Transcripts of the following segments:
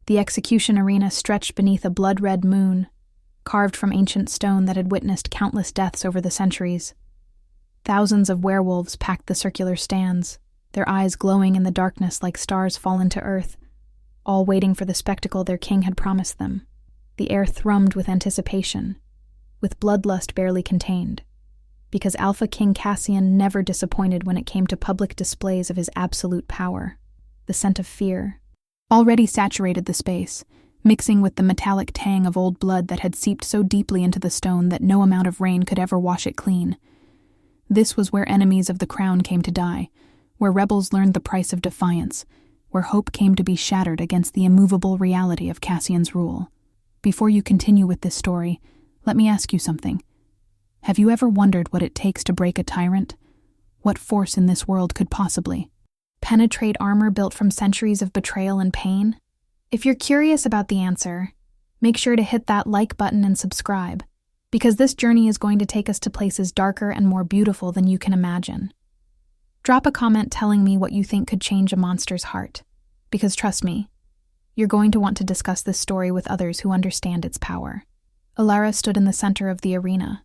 The execution arena stretched beneath a blood-red moon, carved from ancient stone that had witnessed countless deaths over the centuries. Thousands of werewolves packed the circular stands, their eyes glowing in the darkness like stars fallen to earth, all waiting for the spectacle their king had promised them. The air thrummed with anticipation, with bloodlust barely contained, because Alpha King Cassian never disappointed when it came to public displays of his absolute power. The scent of fear already saturated the space, mixing with the metallic tang of old blood that had seeped so deeply into the stone that no amount of rain could ever wash it clean. This was where enemies of the crown came to die, where rebels learned the price of defiance, where hope came to be shattered against the immovable reality of Cassian's rule. Before you continue with this story, let me ask you something. Have you ever wondered what it takes to break a tyrant? What force in this world could possibly penetrate armor built from centuries of betrayal and pain? If you're curious about the answer, make sure to hit that like button and subscribe, because this journey is going to take us to places darker and more beautiful than you can imagine. Drop a comment telling me what you think could change a monster's heart, because trust me, you're going to want to discuss this story with others who understand its power. Alara stood in the center of the arena,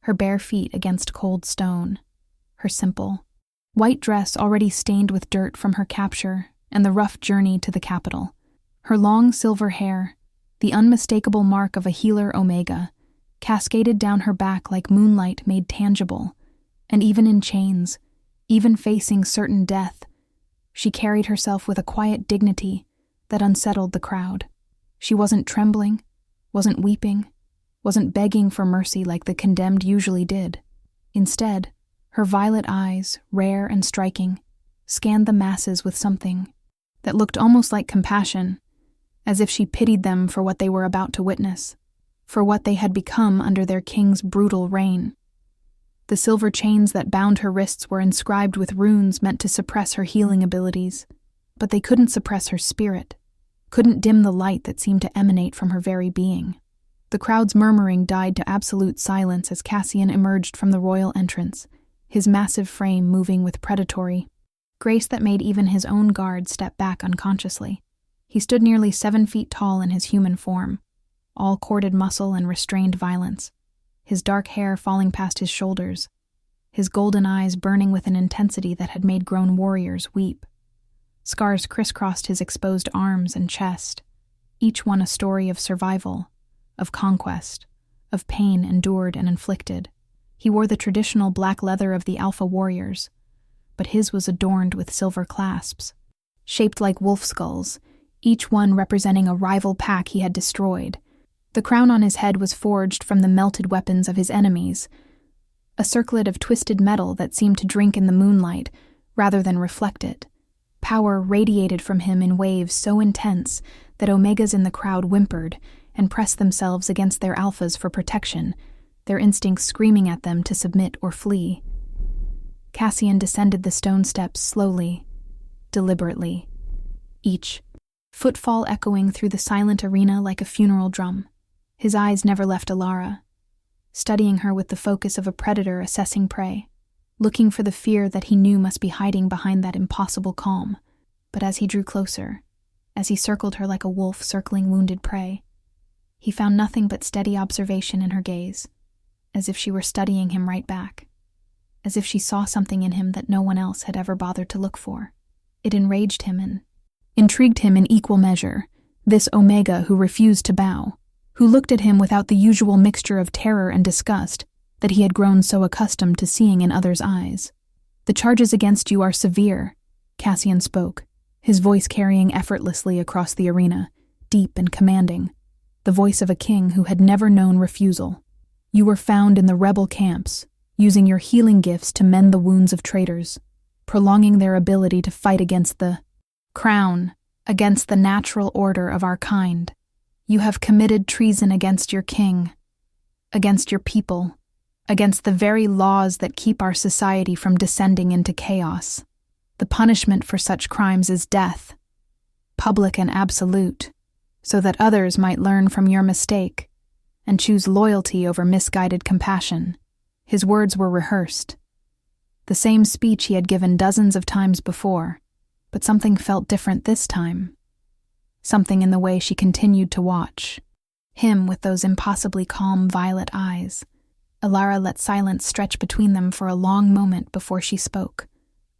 her bare feet against cold stone, her simple, white dress already stained with dirt from her capture and the rough journey to the capital. Her long silver hair, the unmistakable mark of a healer Omega, cascaded down her back like moonlight made tangible, and even in chains, even facing certain death, she carried herself with a quiet dignity that unsettled the crowd. She wasn't trembling, wasn't weeping, wasn't begging for mercy like the condemned usually did. Instead, her violet eyes, rare and striking, scanned the masses with something that looked almost like compassion, as if she pitied them for what they were about to witness, for what they had become under their king's brutal reign. The silver chains that bound her wrists were inscribed with runes meant to suppress her healing abilities, but they couldn't suppress her spirit, couldn't dim the light that seemed to emanate from her very being. The crowd's murmuring died to absolute silence as Cassian emerged from the royal entrance, his massive frame moving with predatory grace that made even his own guard step back unconsciously. He stood nearly 7 feet tall in his human form, all corded muscle and restrained violence, his dark hair falling past his shoulders, his golden eyes burning with an intensity that had made grown warriors weep. Scars crisscrossed his exposed arms and chest, each one a story of survival, of conquest, of pain endured and inflicted. He wore the traditional black leather of the Alpha warriors, but his was adorned with silver clasps, shaped like wolf skulls, each one representing a rival pack he had destroyed. The crown on his head was forged from the melted weapons of his enemies, a circlet of twisted metal that seemed to drink in the moonlight rather than reflect it. Power radiated from him in waves so intense that Omegas in the crowd whimpered and pressed themselves against their alphas for protection, their instincts screaming at them to submit or flee. Cassian descended the stone steps slowly, deliberately, each footfall echoing through the silent arena like a funeral drum. His eyes never left Alara, studying her with the focus of a predator assessing prey, looking for the fear that he knew must be hiding behind that impossible calm. But as he drew closer, as he circled her like a wolf circling wounded prey, he found nothing but steady observation in her gaze, as if she were studying him right back, as if she saw something in him that no one else had ever bothered to look for. It enraged him and intrigued him in equal measure, this Omega who refused to bow, who looked at him without the usual mixture of terror and disgust that he had grown so accustomed to seeing in others' eyes. "The charges against you are severe," Cassian spoke, his voice carrying effortlessly across the arena, deep and commanding, the voice of a king who had never known refusal. "You were found in the rebel camps, using your healing gifts to mend the wounds of traitors, prolonging their ability to fight against the crown, against the natural order of our kind. You have committed treason against your king, against your people, against the very laws that keep our society from descending into chaos. The punishment for such crimes is death, public and absolute, so that others might learn from your mistake and choose loyalty over misguided compassion." His words were rehearsed, the same speech he had given dozens of times before, but something felt different this time. something in the way she continued to watch. Him with those impossibly calm violet eyes. Alara let silence stretch between them for a long moment before she spoke,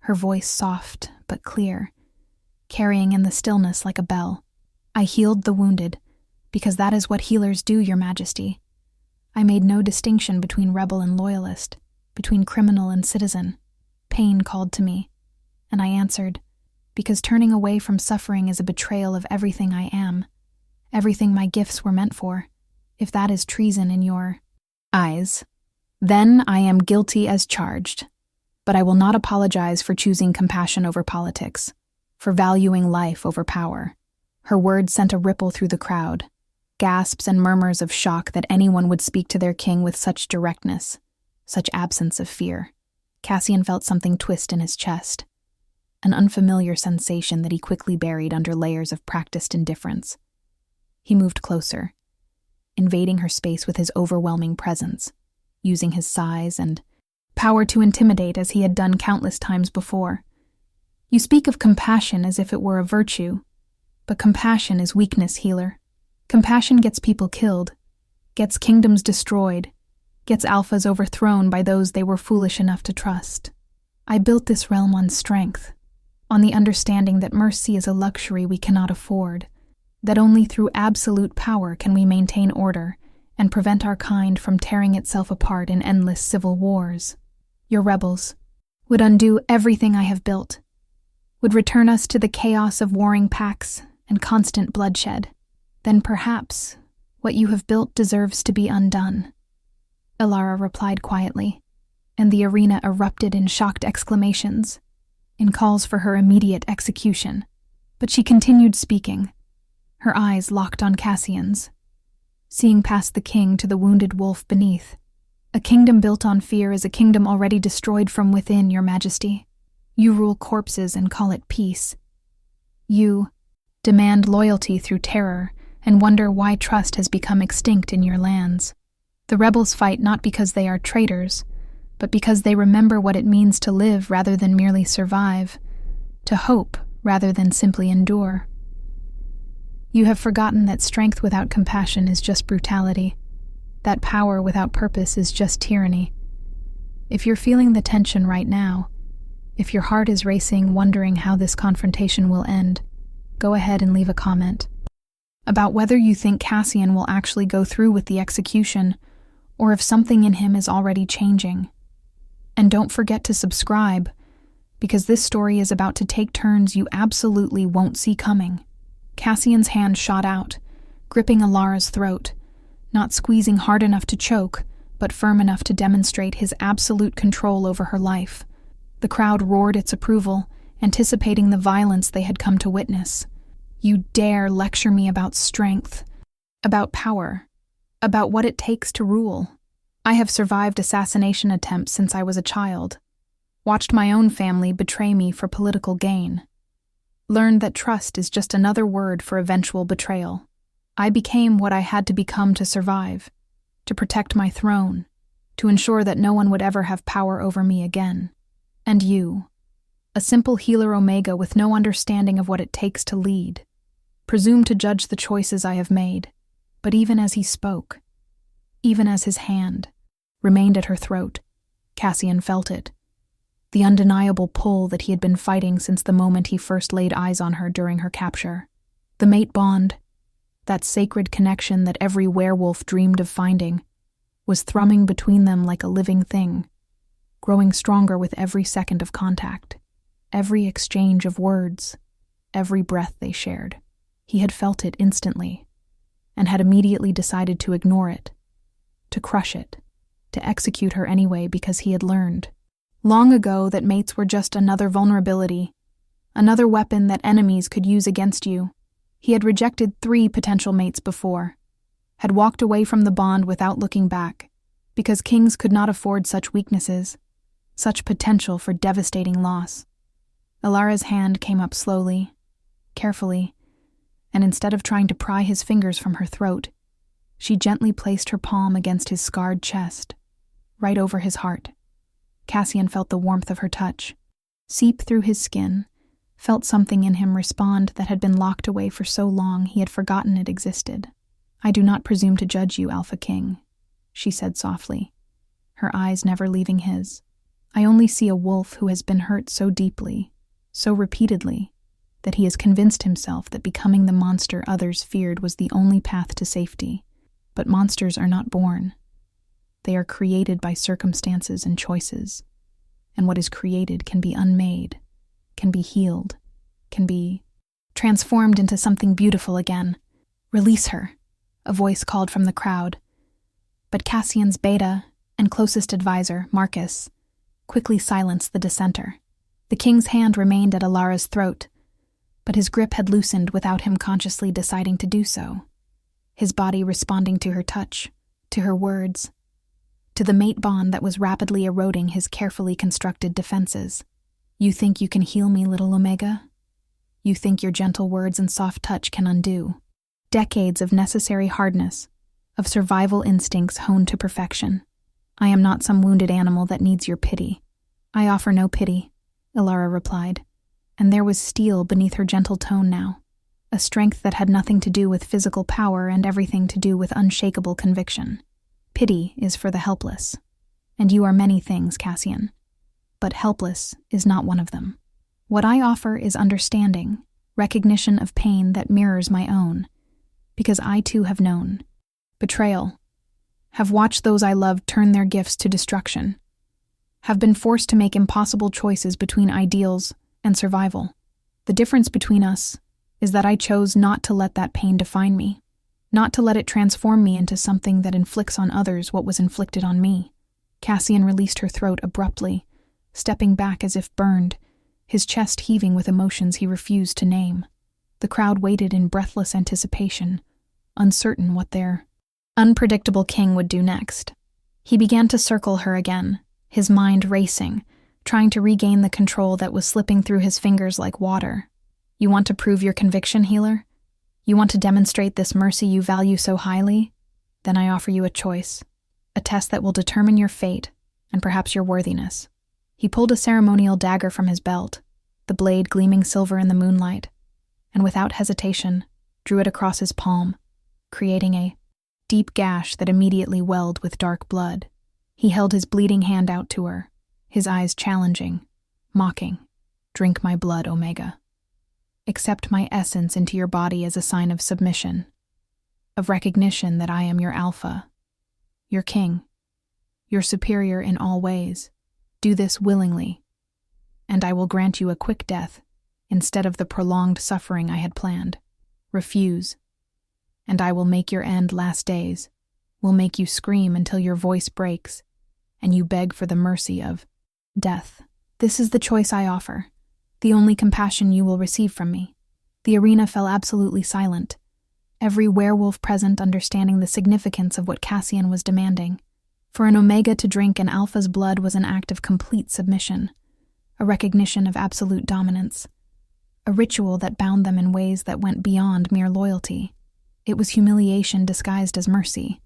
her voice soft but clear, carrying in the stillness like a bell. I healed the wounded, because that is what healers do, Your Majesty. I made no distinction between rebel and loyalist, between criminal and citizen. Pain called to me, and I answered, because turning away from suffering is a betrayal of everything I am, everything my gifts were meant for. If that is treason in your eyes, then I am guilty as charged. But I will not apologize for choosing compassion over politics, for valuing life over power. Her words sent a ripple through the crowd, gasps and murmurs of shock that anyone would speak to their king with such directness, such absence of fear. Cassian felt something twist in his chest, an unfamiliar sensation that he quickly buried under layers of practiced indifference. He moved closer, invading her space with his overwhelming presence, using his size and power to intimidate as he had done countless times before. You speak of compassion as if it were a virtue, but compassion is weakness, healer. Compassion gets people killed, gets kingdoms destroyed, gets alphas overthrown by those they were foolish enough to trust. I built this realm on strength, on the understanding that mercy is a luxury we cannot afford, that only through absolute power can we maintain order and prevent our kind from tearing itself apart in endless civil wars. Your rebels would undo everything I have built, would return us to the chaos of warring packs and constant bloodshed. Then perhaps what you have built deserves to be undone. Alara replied quietly, and the arena erupted in shocked exclamations, in calls for her immediate execution. But she continued speaking, her eyes locked on Cassian's, seeing past the king to the wounded wolf beneath. A kingdom built on fear is a kingdom already destroyed from within, Your Majesty. You rule corpses and call it peace. You demand loyalty through terror and wonder why trust has become extinct in your lands. The rebels fight not because they are traitors, but because they remember what it means to live rather than merely survive, to hope rather than simply endure. You have forgotten that strength without compassion is just brutality, that power without purpose is just tyranny. If you're feeling the tension right now, if your heart is racing, wondering how this confrontation will end, go ahead and leave a comment about whether you think Cassian will actually go through with the execution, or if something in him is already changing. And don't forget to subscribe, because this story is about to take turns you absolutely won't see coming. Cassian's hand shot out, gripping Alara's throat, not squeezing hard enough to choke, but firm enough to demonstrate his absolute control over her life. The crowd roared its approval, anticipating the violence they had come to witness. You dare lecture me about strength, about power, about what it takes to rule. I have survived assassination attempts since I was a child, watched my own family betray me for political gain, learned that trust is just another word for eventual betrayal. I became what I had to become to survive, to protect my throne, to ensure that no one would ever have power over me again. And you, a simple healer Omega with no understanding of what it takes to lead, presume to judge the choices I have made. But even as he spoke, even as his hand remained at her throat, Cassian felt it, the undeniable pull that he had been fighting since the moment he first laid eyes on her during her capture. The mate bond, that sacred connection that every werewolf dreamed of finding, was thrumming between them like a living thing, growing stronger with every second of contact, every exchange of words, every breath they shared. He had felt it instantly, and had immediately decided to ignore it, to crush it, to execute her anyway because he had learned long ago that mates were just another vulnerability, another weapon that enemies could use against you. He had rejected 3 potential mates before, had walked away from the bond without looking back, because kings could not afford such weaknesses, such potential for devastating loss. Alara's hand came up slowly, carefully, and instead of trying to pry his fingers from her throat, she gently placed her palm against his scarred chest, right over his heart. Cassian felt the warmth of her touch seep through his skin felt something in him respond that had been locked away for so long he had forgotten it existed. "I do not presume to judge you, Alpha King," she said softly, her eyes never leaving his. "I only see a wolf who has been hurt so deeply, so repeatedly, that he has convinced himself that becoming the monster others feared was the only path to safety. But monsters are not born. They are created by circumstances and choices. And what is created can be unmade, can be healed, can be transformed into something beautiful again. Release her, a voice called from the crowd. But Cassian's beta and closest advisor, Marcus, quickly silenced the dissenter. The king's hand remained at Alara's throat, but his grip had loosened without him consciously deciding to do so. His body responding to her touch, to her words, to the mate bond that was rapidly eroding his carefully constructed defenses. "You think you can heal me, little Omega? You think your gentle words and soft touch can undo decades of necessary hardness, of survival instincts honed to perfection. I am not some wounded animal that needs your pity. I offer no pity," Alara replied, and there was steel beneath her gentle tone now, a strength that had nothing to do with physical power and everything to do with unshakable conviction. "Pity is for the helpless, and you are many things, Cassian, but helpless is not one of them. What I offer is understanding, recognition of pain that mirrors my own, because I too have known betrayal, have watched those I loved turn their gifts to destruction, have been forced to make impossible choices between ideals and survival. The difference between us is that I chose not to let that pain define me, not to let it transform me into something that inflicts on others what was inflicted on me." Cassian released her throat abruptly, stepping back as if burned, his chest heaving with emotions he refused to name. The crowd waited in breathless anticipation, uncertain what their unpredictable king would do next. He began to circle her again, his mind racing, trying to regain the control that was slipping through his fingers like water. "You want to prove your conviction, healer? You want to demonstrate this mercy you value so highly? Then I offer you a choice, a test that will determine your fate and perhaps your worthiness." He pulled a ceremonial dagger from his belt, the blade gleaming silver in the moonlight, and without hesitation drew it across his palm, creating a deep gash that immediately welled with dark blood. He held his bleeding hand out to her, his eyes challenging, mocking. "Drink my blood, Omega. Accept my essence into your body as a sign of submission, of recognition that I am your alpha, your king, your superior in all ways. Do this willingly, and I will grant you a quick death instead of the prolonged suffering I had planned. Refuse, and I will make your end last days, will make you scream until your voice breaks, and you beg for the mercy of death. This is the choice I offer, the only compassion you will receive from me." The arena fell absolutely silent, every werewolf present understanding the significance of what Cassian was demanding. For an Omega to drink an Alpha's blood was an act of complete submission, a recognition of absolute dominance, a ritual that bound them in ways that went beyond mere loyalty. It was humiliation disguised as mercy,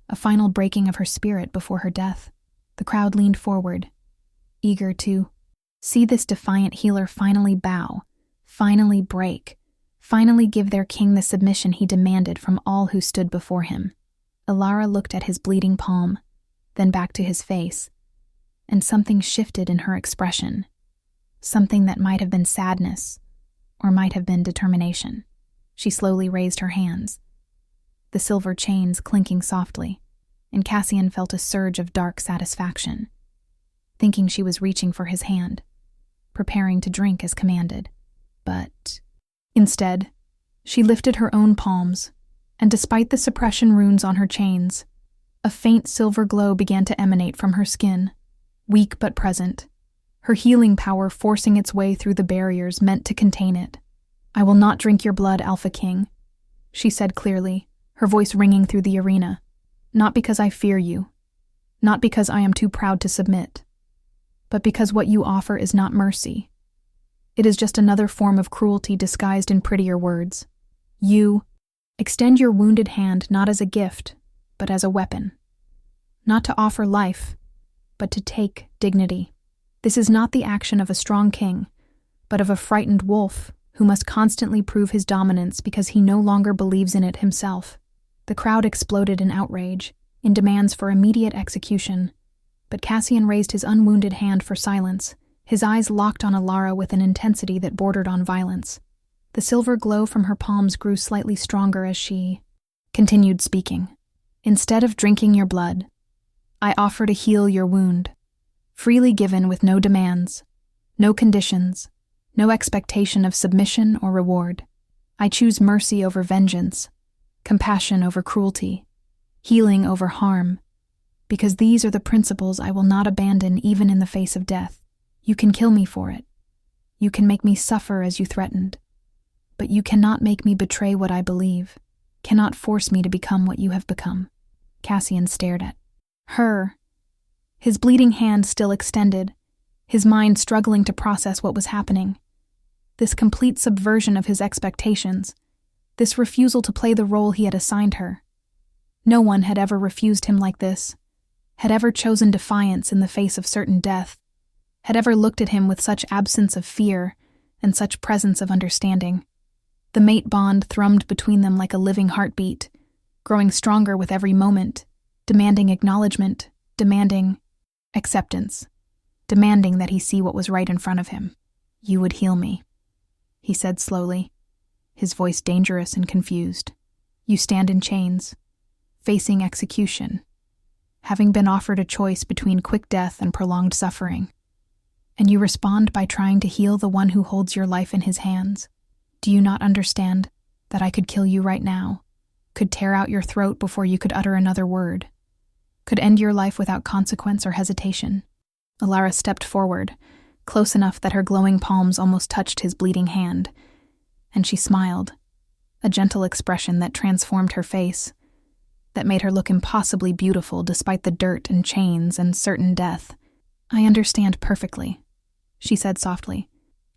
a final breaking of her spirit before her death. The crowd leaned forward, eager to see this defiant healer finally bow, finally break, finally give their king the submission he demanded from all who stood before him. Alara looked at his bleeding palm, then back to his face, and something shifted in her expression, something that might have been sadness or might have been determination. She slowly raised her hands, the silver chains clinking softly, and Cassian felt a surge of dark satisfaction, thinking she was reaching for his hand, preparing to drink as commanded. But instead, she lifted her own palms, and despite the suppression runes on her chains, a faint silver glow began to emanate from her skin, weak but present, her healing power forcing its way through the barriers meant to contain it. "I will not drink your blood, Alpha King," she said clearly, her voice ringing through the arena. "Not because I fear you, not because I am too proud to submit, but because what you offer is not mercy. It is just another form of cruelty disguised in prettier words. You extend your wounded hand not as a gift, but as a weapon. Not to offer life, but to take dignity. This is not the action of a strong king, but of a frightened wolf who must constantly prove his dominance because he no longer believes in it himself. The crowd exploded in outrage, in demands for immediate execution, but Cassian raised his unwounded hand for silence, his eyes locked on Alara with an intensity that bordered on violence. The silver glow from her palms grew slightly stronger as she continued speaking. "Instead of drinking your blood, I offer to heal your wound, freely given with no demands, no conditions, no expectation of submission or reward. I choose mercy over vengeance, compassion over cruelty, healing over harm, because these are the principles I will not abandon even in the face of death. You can kill me for it. You can make me suffer as you threatened. But you cannot make me betray what I believe, cannot force me to become what you have become." Cassian stared at her, his bleeding hand still extended, his mind struggling to process what was happening. This complete subversion of his expectations, this refusal to play the role he had assigned her. No one had ever refused him like this, had ever chosen defiance in the face of certain death, had ever looked at him with such absence of fear and such presence of understanding. The mate bond thrummed between them like a living heartbeat, growing stronger with every moment, demanding acknowledgement, demanding acceptance, demanding that he see what was right in front of him. "You would heal me," he said slowly, his voice dangerous and confused. "You stand in chains, facing execution, having been offered a choice between quick death and prolonged suffering. And you respond by trying to heal the one who holds your life in his hands. Do you not understand that I could kill you right now, could tear out your throat before you could utter another word, could end your life without consequence or hesitation?" Alara stepped forward, close enough that her glowing palms almost touched his bleeding hand, and she smiled, a gentle expression that transformed her face, that made her look impossibly beautiful despite the dirt and chains and certain death. "I understand perfectly," she said softly.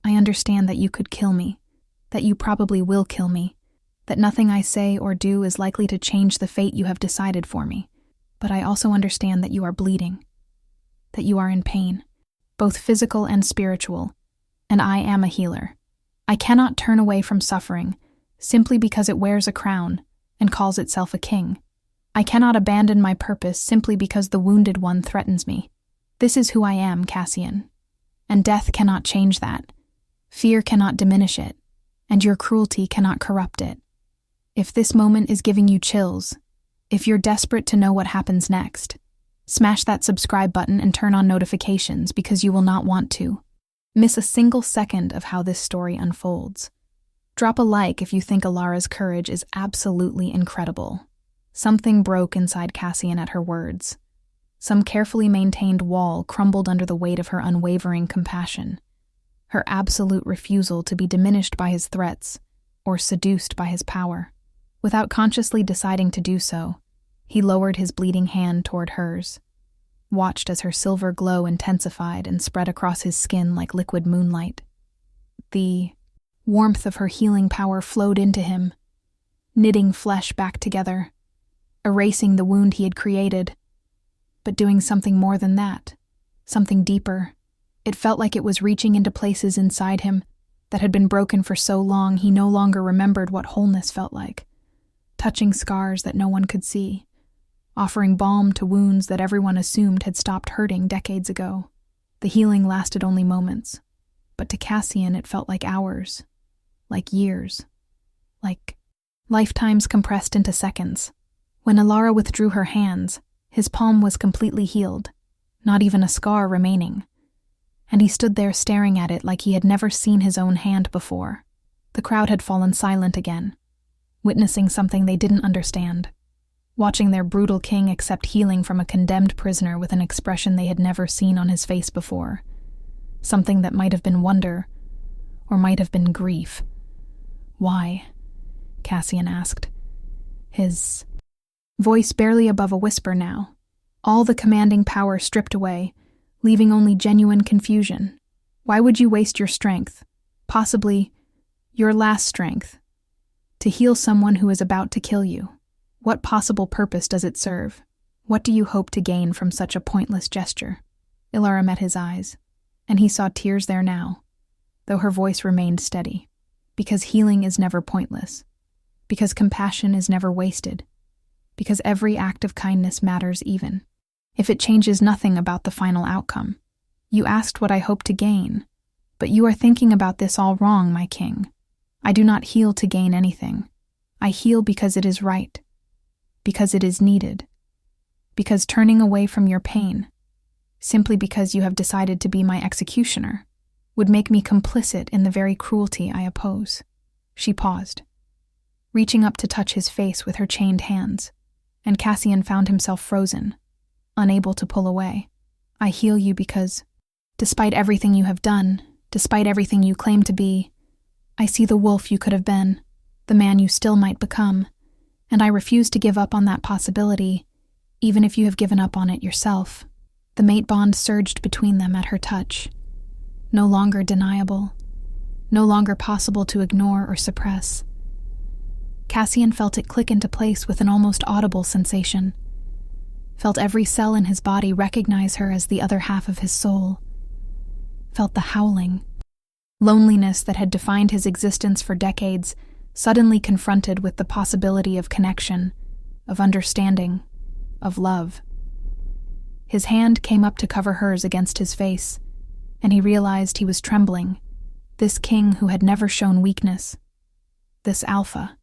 "I understand that you could kill me, that you probably will kill me, that nothing I say or do is likely to change the fate you have decided for me. But I also understand that you are bleeding, that you are in pain, both physical and spiritual, and I am a healer. I cannot turn away from suffering simply because it wears a crown and calls itself a king. I cannot abandon my purpose simply because the wounded one threatens me. This is who I am, Cassian, and death cannot change that. Fear cannot diminish it, and your cruelty cannot corrupt it. If this moment is giving you chills, if you're desperate to know what happens next, smash that subscribe button and turn on notifications because you will not want to miss a single second of how this story unfolds. Drop a like if you think Alara's courage is absolutely incredible. Something broke inside Cassian at her words. Some carefully maintained wall crumbled under the weight of her unwavering compassion, her absolute refusal to be diminished by his threats or seduced by his power. Without consciously deciding to do so, he lowered his bleeding hand toward hers, watched as her silver glow intensified and spread across his skin like liquid moonlight. The warmth of her healing power flowed into him, knitting flesh back together, erasing the wound he had created, but doing something more than that, something deeper. It felt like it was reaching into places inside him that had been broken for so long he no longer remembered what wholeness felt like, touching scars that no one could see, offering balm to wounds that everyone assumed had stopped hurting decades ago. The healing lasted only moments, but to Cassian it felt like hours, like years, like lifetimes compressed into seconds. When Alara withdrew her hands, his palm was completely healed, not even a scar remaining, and he stood there staring at it like he had never seen his own hand before. The crowd had fallen silent again, witnessing something they didn't understand, watching their brutal king accept healing from a condemned prisoner with an expression they had never seen on his face before, something that might have been wonder, or might have been grief. "Why?" Cassian asked, his voice barely above a whisper now, all the commanding power stripped away, leaving only genuine confusion. "Why would you waste your strength, possibly your last strength, to heal someone who is about to kill you? What possible purpose does it serve? What do you hope to gain from such a pointless gesture?" Alara met his eyes, and he saw tears there now, though her voice remained steady. Because healing is never pointless. Because compassion is never wasted. Because every act of kindness matters even if it changes nothing about the final outcome. You asked what I hope to gain, but you are thinking about this all wrong, my king. I do not heal to gain anything. I heal because it is right, because it is needed, because turning away from your pain, simply because you have decided to be my executioner, would make me complicit in the very cruelty I oppose. She paused, reaching up to touch his face with her chained hands, and Cassian found himself frozen, unable to pull away. I heal you because, despite everything you have done, despite everything you claim to be, I see the wolf you could have been, the man you still might become, and I refuse to give up on that possibility, even if you have given up on it yourself. The mate bond surged between them at her touch, no longer deniable, no longer possible to ignore or suppress. Cassian felt it click into place with an almost audible sensation, felt every cell in his body recognize her as the other half of his soul, felt the howling, loneliness that had defined his existence for decades, suddenly confronted with the possibility of connection, of understanding, of love. His hand came up to cover hers against his face, and he realized he was trembling. This king who had never shown weakness, this alpha,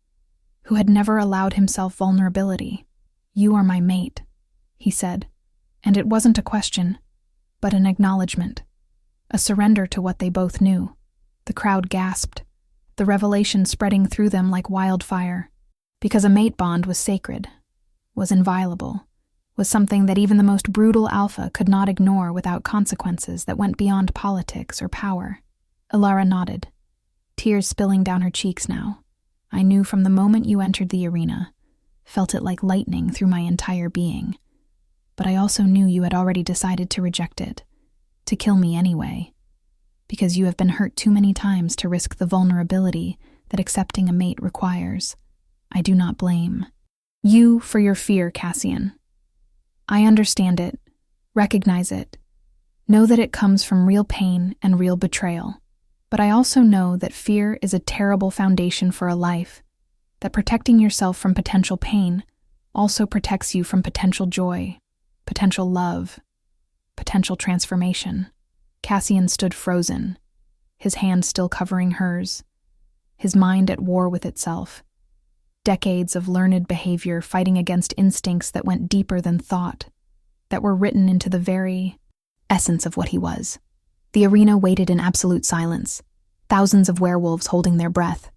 who had never allowed himself vulnerability. You are my mate, he said, and it wasn't a question, but an acknowledgement, a surrender to what they both knew. The crowd gasped, the revelation spreading through them like wildfire, because a mate bond was sacred, was inviolable, was something that even the most brutal alpha could not ignore without consequences that went beyond politics or power. Alara nodded, tears spilling down her cheeks now. I knew from the moment you entered the arena, felt it like lightning through my entire being. But I also knew you had already decided to reject it, to kill me anyway, because you have been hurt too many times to risk the vulnerability that accepting a mate requires. I do not blame you for your fear, Cassian. I understand it, recognize it, know that it comes from real pain and real betrayal. But I also know that fear is a terrible foundation for a life, that protecting yourself from potential pain also protects you from potential joy, potential love, potential transformation. Cassian stood frozen, his hand still covering hers, his mind at war with itself. Decades of learned behavior fighting against instincts that went deeper than thought, that were written into the very essence of what he was. The arena waited in absolute silence, thousands of werewolves holding their breath,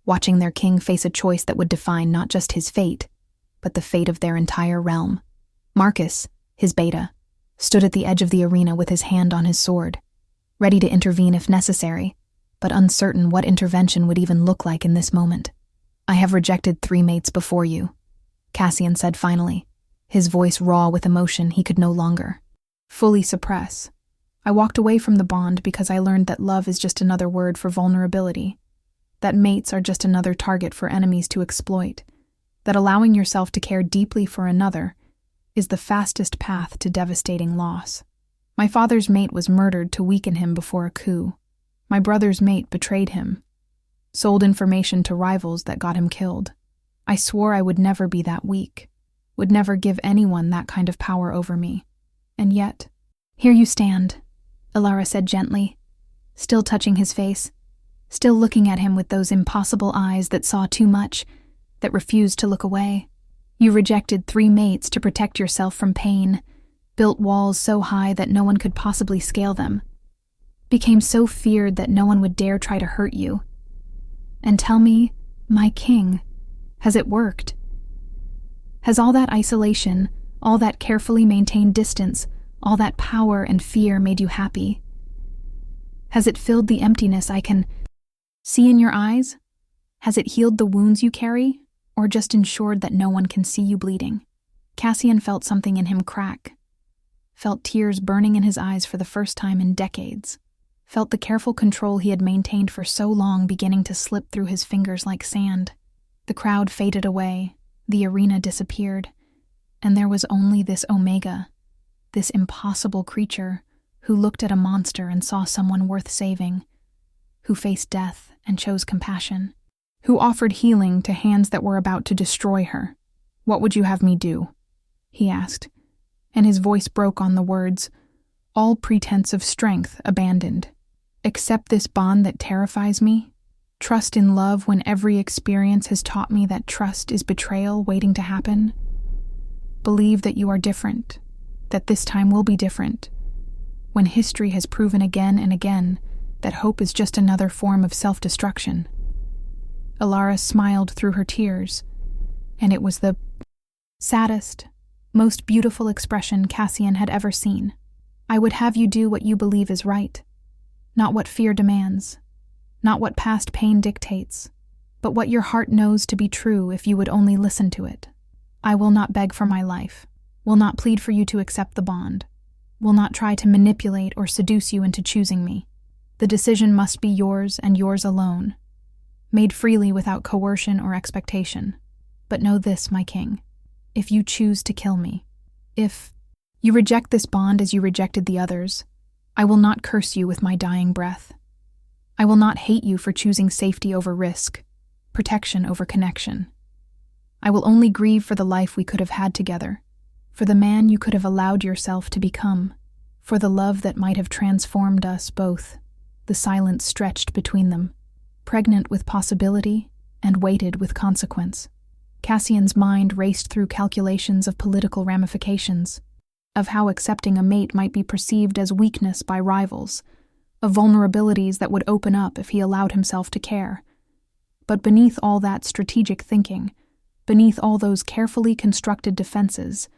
watching their king face a choice that would define not just his fate, but the fate of their entire realm. Marcus, his beta, stood at the edge of the arena with his hand on his sword, ready to intervene if necessary, but uncertain what intervention would even look like in this moment. I have rejected 3 mates before you, Cassian said finally, his voice raw with emotion he could no longer fully suppress. I walked away from the bond because I learned that love is just another word for vulnerability, that mates are just another target for enemies to exploit, that allowing yourself to care deeply for another is the fastest path to devastating loss. My father's mate was murdered to weaken him before a coup. My brother's mate betrayed him, sold information to rivals that got him killed. I swore I would never be that weak, would never give anyone that kind of power over me. And yet, here you stand, Alara said gently, still touching his face, still looking at him with those impossible eyes that saw too much, that refused to look away. You rejected 3 mates to protect yourself from pain, built walls so high that no one could possibly scale them, became so feared that no one would dare try to hurt you. And tell me, my king, has it worked? Has all that isolation, all that carefully maintained distance, all that power and fear made you happy? Has it filled the emptiness I can see in your eyes? Has it healed the wounds you carry, or just ensured that no one can see you bleeding? Cassian felt something in him crack, felt tears burning in his eyes for the first time in decades, felt the careful control he had maintained for so long beginning to slip through his fingers like sand. The crowd faded away, the arena disappeared, and there was only this Omega, this impossible creature who looked at a monster and saw someone worth saving, who faced death and chose compassion, who offered healing to hands that were about to destroy her. "What would you have me do?" he asked, and his voice broke on the words, all pretense of strength abandoned. "Accept this bond that terrifies me? Trust in love when every experience has taught me that trust is betrayal waiting to happen? Believe that you are different, that this time will be different, when history has proven again and again that hope is just another form of self-destruction." Alara smiled through her tears, and it was the saddest, most beautiful expression Cassian had ever seen. "I would have you do what you believe is right, not what fear demands, not what past pain dictates, but what your heart knows to be true if you would only listen to it. I will not beg for my life, will not plead for you to accept the bond, will not try to manipulate or seduce you into choosing me. The decision must be yours and yours alone, made freely without coercion or expectation. But know this, my king, if you choose to kill me, if you reject this bond as you rejected the others, I will not curse you with my dying breath. I will not hate you for choosing safety over risk, protection over connection. I will only grieve for the life we could have had together, for the man you could have allowed yourself to become, for the love that might have transformed us both." The silence stretched between them, pregnant with possibility and weighted with consequence. Cassian's mind raced through calculations of political ramifications, of how accepting a mate might be perceived as weakness by rivals, of vulnerabilities that would open up if he allowed himself to care. But beneath all that strategic thinking, beneath all those carefully constructed defenses,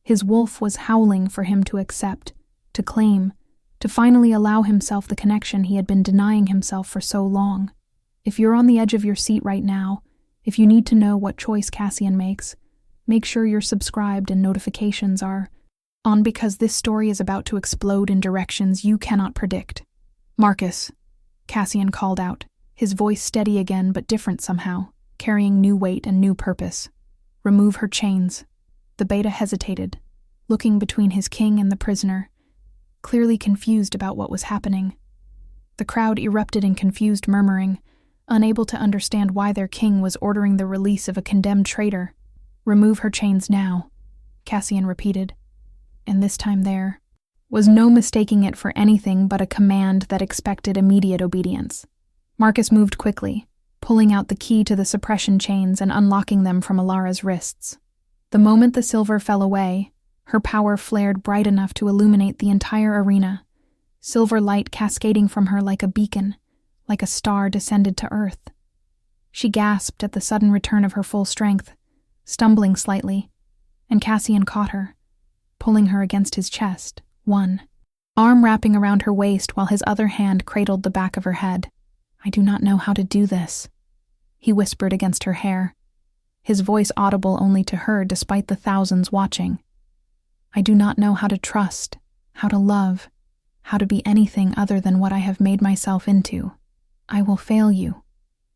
his wolf was howling for him to accept, to claim, to finally allow himself the connection he had been denying himself for so long. If you're on the edge of your seat right now, if you need to know what choice Cassian makes, make sure you're subscribed and notifications are on, because this story is about to explode in directions you cannot predict. "Marcus," Cassian called out, his voice steady again but different somehow, carrying new weight and new purpose. "Remove her chains." The beta hesitated, looking between his king and the prisoner, clearly confused about what was happening. The crowd erupted in confused murmuring, unable to understand why their king was ordering the release of a condemned traitor. "Remove her chains now," Cassian repeated, and this time there was no mistaking it for anything but a command that expected immediate obedience. Marcus moved quickly, pulling out the key to the suppression chains and unlocking them from Alara's wrists. The moment the silver fell away, her power flared bright enough to illuminate the entire arena, silver light cascading from her like a beacon, like a star descended to earth. She gasped at the sudden return of her full strength, stumbling slightly, and Cassian caught her, pulling her against his chest, one arm wrapping around her waist while his other hand cradled the back of her head. "I do not know how to do this," he whispered against her hair, his voice audible only to her despite the thousands watching. "I do not know how to trust, how to love, how to be anything other than what I have made myself into. I will fail you,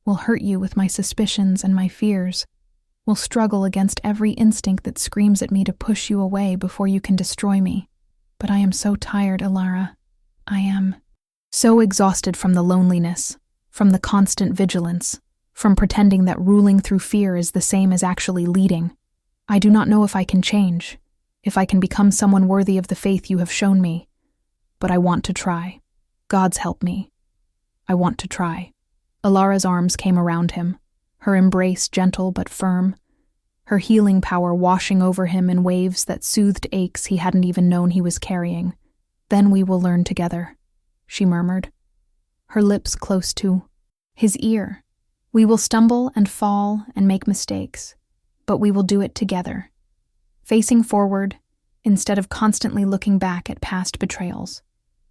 will hurt you with my suspicions and my fears, will struggle against every instinct that screams at me to push you away before you can destroy me. But I am so tired, Alara. I am so exhausted from the loneliness, from the constant vigilance, from pretending that ruling through fear is the same as actually leading. I do not know if I can change, if I can become someone worthy of the faith you have shown me. But I want to try. God's help me. I want to try." Alara's arms came around him, her embrace gentle but firm, her healing power washing over him in waves that soothed aches he hadn't even known he was carrying. "Then we will learn together," she murmured, her lips close to his ear. "We will stumble and fall and make mistakes, but we will do it together, facing forward instead of constantly looking back at past betrayals.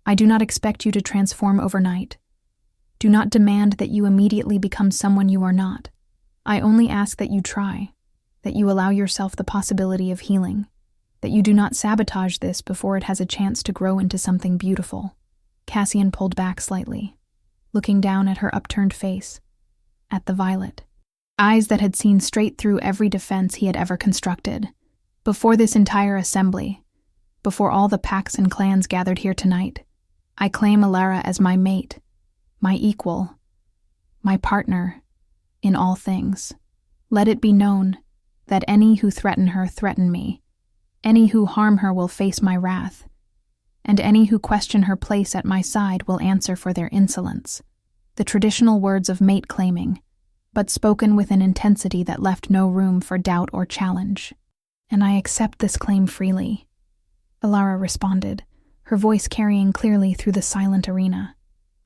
I do not expect you to transform overnight. Do not demand that you immediately become someone you are not. I only ask that you try, that you allow yourself the possibility of healing, that you do not sabotage this before it has a chance to grow into something beautiful." Cassian pulled back slightly, looking down at her upturned face, at the violet, eyes that had seen straight through every defense he had ever constructed. "Before this entire assembly, before all the packs and clans gathered here tonight, I claim Alara as my mate, my equal, my partner in all things. Let it be known that any who threaten her threaten me, any who harm her will face my wrath, and any who question her place at my side will answer for their insolence. The traditional words of mate-claiming, but spoken with an intensity that left no room for doubt or challenge. And I accept this claim freely, Alara responded, her voice carrying clearly through the silent arena.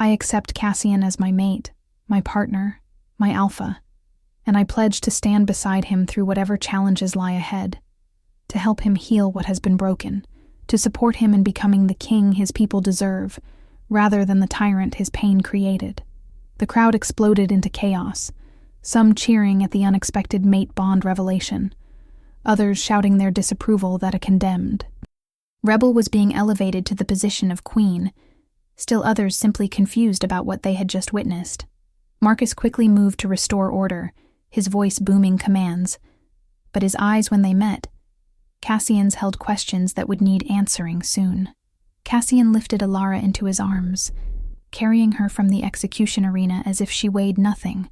I accept Cassian as my mate, my partner, my alpha, and I pledge to stand beside him through whatever challenges lie ahead, to help him heal what has been broken, to support him in becoming the king his people deserve, rather than the tyrant his pain created. The crowd exploded into chaos, some cheering at the unexpected mate bond revelation, others shouting their disapproval that a condemned rebel was being elevated to the position of queen, still others simply confused about what they had just witnessed. Marcus quickly moved to restore order, his voice booming commands, but his eyes, when they met, Cassian's held questions that would need answering soon. Cassian lifted Alara into his arms, carrying her from the execution arena as if she weighed nothing,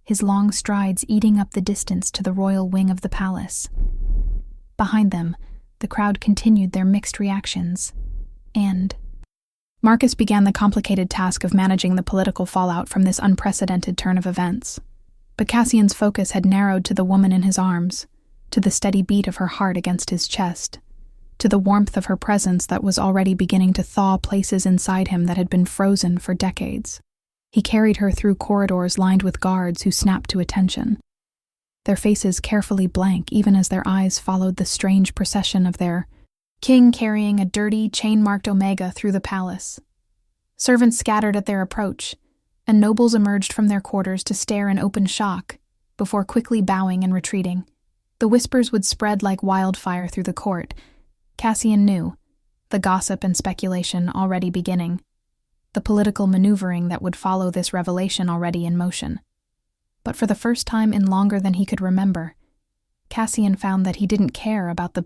his long strides eating up the distance to the royal wing of the palace. Behind them, the crowd continued their mixed reactions, and Marcus began the complicated task of managing the political fallout from this unprecedented turn of events. But Cassian's focus had narrowed to the woman in his arms, to the steady beat of her heart against his chest, to the warmth of her presence that was already beginning to thaw places inside him that had been frozen for decades. He carried her through corridors lined with guards who snapped to attention, their faces carefully blank even as their eyes followed the strange procession of their king carrying a dirty, chain-marked Omega through the palace. Servants scattered at their approach, and nobles emerged from their quarters to stare in open shock, before quickly bowing and retreating. The whispers would spread like wildfire through the court. Cassian knew, the gossip and speculation already beginning, the political maneuvering that would follow this revelation already in motion. But for the first time in longer than he could remember, Cassian found that he didn't care about the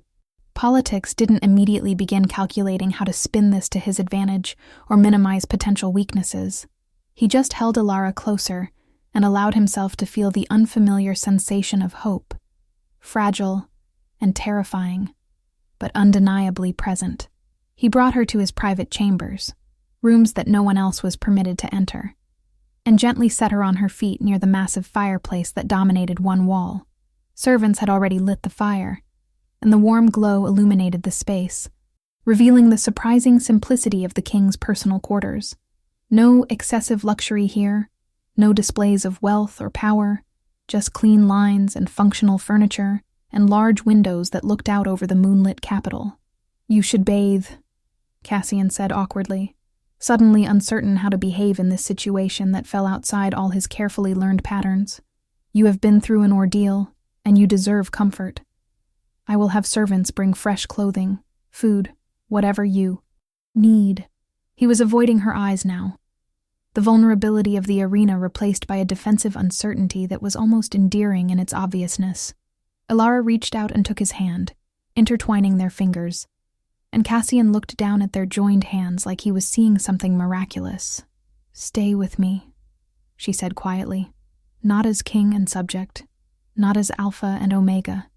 politics, didn't immediately begin calculating how to spin this to his advantage or minimize potential weaknesses. He just held Alara closer and allowed himself to feel the unfamiliar sensation of hope, fragile and terrifying, but undeniably present. He brought her to his private chambers, rooms that no one else was permitted to enter, and gently set her on her feet near the massive fireplace that dominated one wall. Servants had already lit the fire, and the warm glow illuminated the space, revealing the surprising simplicity of the king's personal quarters. No excessive luxury here, no displays of wealth or power, just clean lines and functional furniture and large windows that looked out over the moonlit capital. "You should bathe," Cassian said awkwardly, suddenly uncertain how to behave in this situation that fell outside all his carefully learned patterns. "You have been through an ordeal, and you deserve comfort. I will have servants bring fresh clothing, food, whatever you need." He was avoiding her eyes now, the vulnerability of the arena replaced by a defensive uncertainty that was almost endearing in its obviousness. Alara reached out and took his hand, intertwining their fingers, and Cassian looked down at their joined hands like he was seeing something miraculous. "Stay with me," she said quietly, "not as king and subject, not as Alpha and Omega,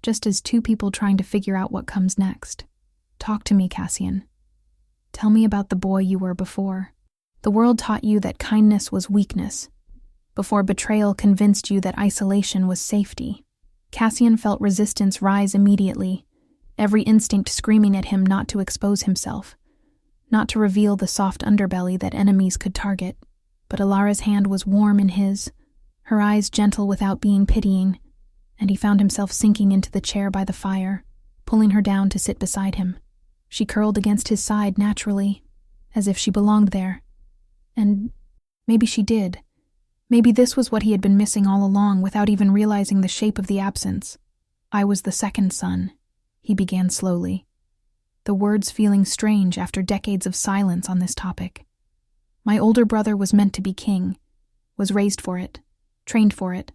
just as two people trying to figure out what comes next. Talk to me, Cassian. Tell me about the boy you were before. The world taught you that kindness was weakness, before betrayal convinced you that isolation was safety." Cassian felt resistance rise immediately, every instinct screaming at him not to expose himself, not to reveal the soft underbelly that enemies could target. But Alara's hand was warm in his, her eyes gentle without being pitying, and he found himself sinking into the chair by the fire, pulling her down to sit beside him. She curled against his side naturally, as if she belonged there. And maybe she did. Maybe this was what he had been missing all along without even realizing the shape of the absence. "I was the second son," he began slowly, the words feeling strange after decades of silence on this topic. "My older brother was meant to be king, was raised for it, trained for it,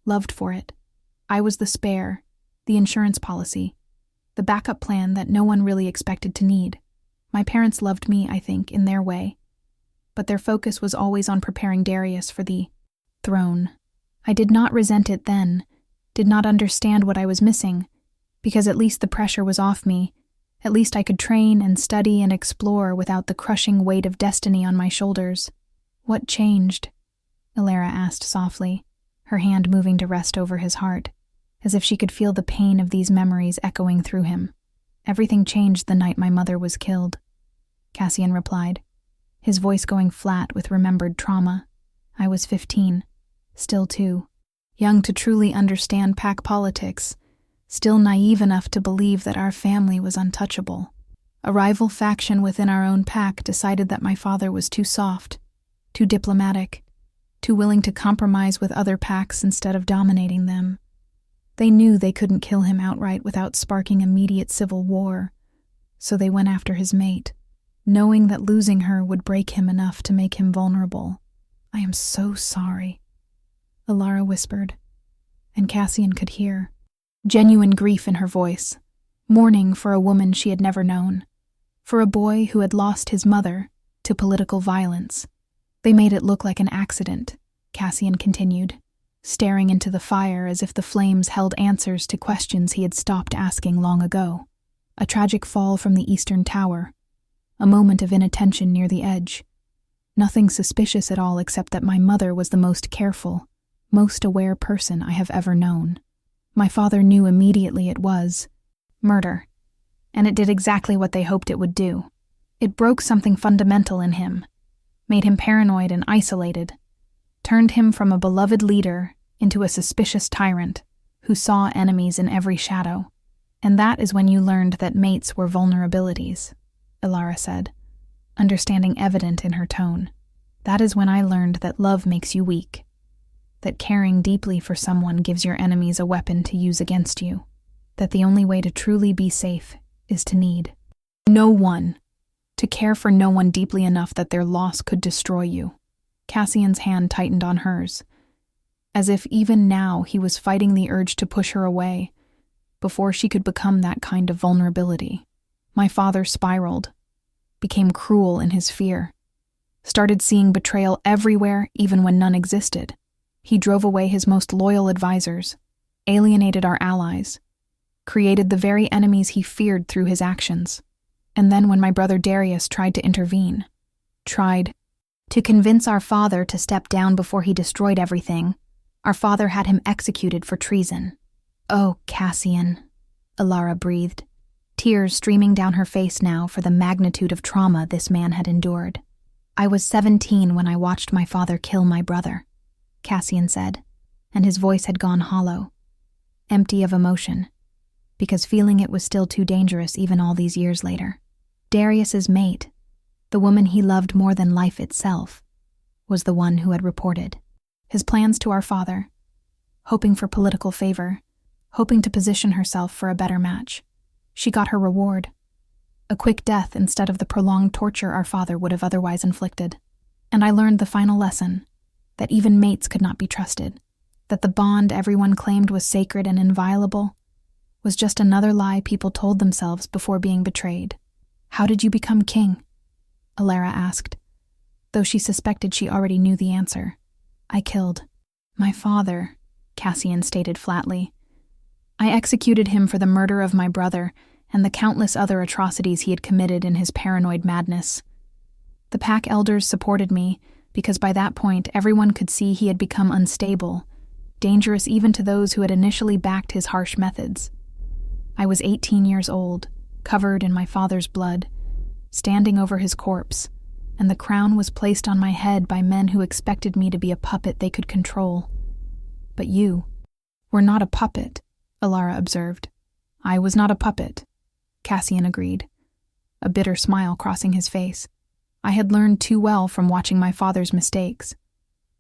loved for it. I was the spare, the insurance policy, the backup plan that no one really expected to need. My parents loved me, I think, in their way. but their focus was always on preparing Darius for the throne. I did not resent it then, did not understand what I was missing, because at least the pressure was off me. At least I could train and study and explore without the crushing weight of destiny on my shoulders. What changed? Alara asked softly, her hand moving to rest over his heart, as if she could feel the pain of these memories echoing through him. Everything changed the night my mother was killed, Cassian replied, his voice going flat with remembered trauma. I was 15, still too young to truly understand pack politics, still naive enough to believe that our family was untouchable. A rival faction within our own pack decided that my father was too soft, too diplomatic, too willing to compromise with other packs instead of dominating them. They knew they couldn't kill him outright without sparking immediate civil war, so they went after his mate, knowing that losing her would break him enough to make him vulnerable. I am so sorry, Alara whispered, and Cassian could hear. Genuine grief in her voice, mourning for a woman she had never known, for a boy who had lost his mother to political violence. They made it look like an accident, Cassian continued, staring into the fire as if the flames held answers to questions he had stopped asking long ago. A tragic fall from the eastern tower, a moment of inattention near the edge. Nothing suspicious at all except that my mother was the most careful, most aware person I have ever known. My father knew immediately it was murder, and it did exactly what they hoped it would do. It broke something fundamental in him, made him paranoid and isolated, turned him from a beloved leader into a suspicious tyrant who saw enemies in every shadow. And that is when you learned that mates were vulnerabilities, Alara said, understanding evident in her tone. That is when I learned that love makes you weak, that caring deeply for someone gives your enemies a weapon to use against you, that the only way to truly be safe is to need no one, to care for no one deeply enough that their loss could destroy you. Cassian's hand tightened on hers, as if even now he was fighting the urge to push her away before she could become that kind of vulnerability. My father spiraled, became cruel in his fear, started seeing betrayal everywhere even when none existed. He drove away his most loyal advisors, alienated our allies, created the very enemies he feared through his actions. And then when my brother Darius tried to intervene, tried to convince our father to step down before he destroyed everything, our father had him executed for treason. Oh, Cassian, Alara breathed, tears streaming down her face now for the magnitude of trauma this man had endured. I was 17 when I watched my father kill my brother, Cassian said, and his voice had gone hollow, empty of emotion, because feeling it was still too dangerous even all these years later. Darius's mate, the woman he loved more than life itself, was the one who had reported his plans to our father, hoping for political favor, hoping to position herself for a better match. She got her reward, a quick death instead of the prolonged torture our father would have otherwise inflicted. And I learned the final lesson, that even mates could not be trusted, that the bond everyone claimed was sacred and inviolable was just another lie people told themselves before being betrayed. How did you become king? Alara asked, though she suspected she already knew the answer. I killed my father, Cassian stated flatly. I executed him for the murder of my brother and the countless other atrocities he had committed in his paranoid madness. The pack elders supported me, because by that point everyone could see he had become unstable, dangerous even to those who had initially backed his harsh methods. I was 18 years old, covered in my father's blood, standing over his corpse, and the crown was placed on my head by men who expected me to be a puppet they could control. But you were not a puppet, Alara observed. I was not a puppet, Cassian agreed, a bitter smile crossing his face. I had learned too well from watching my father's mistakes,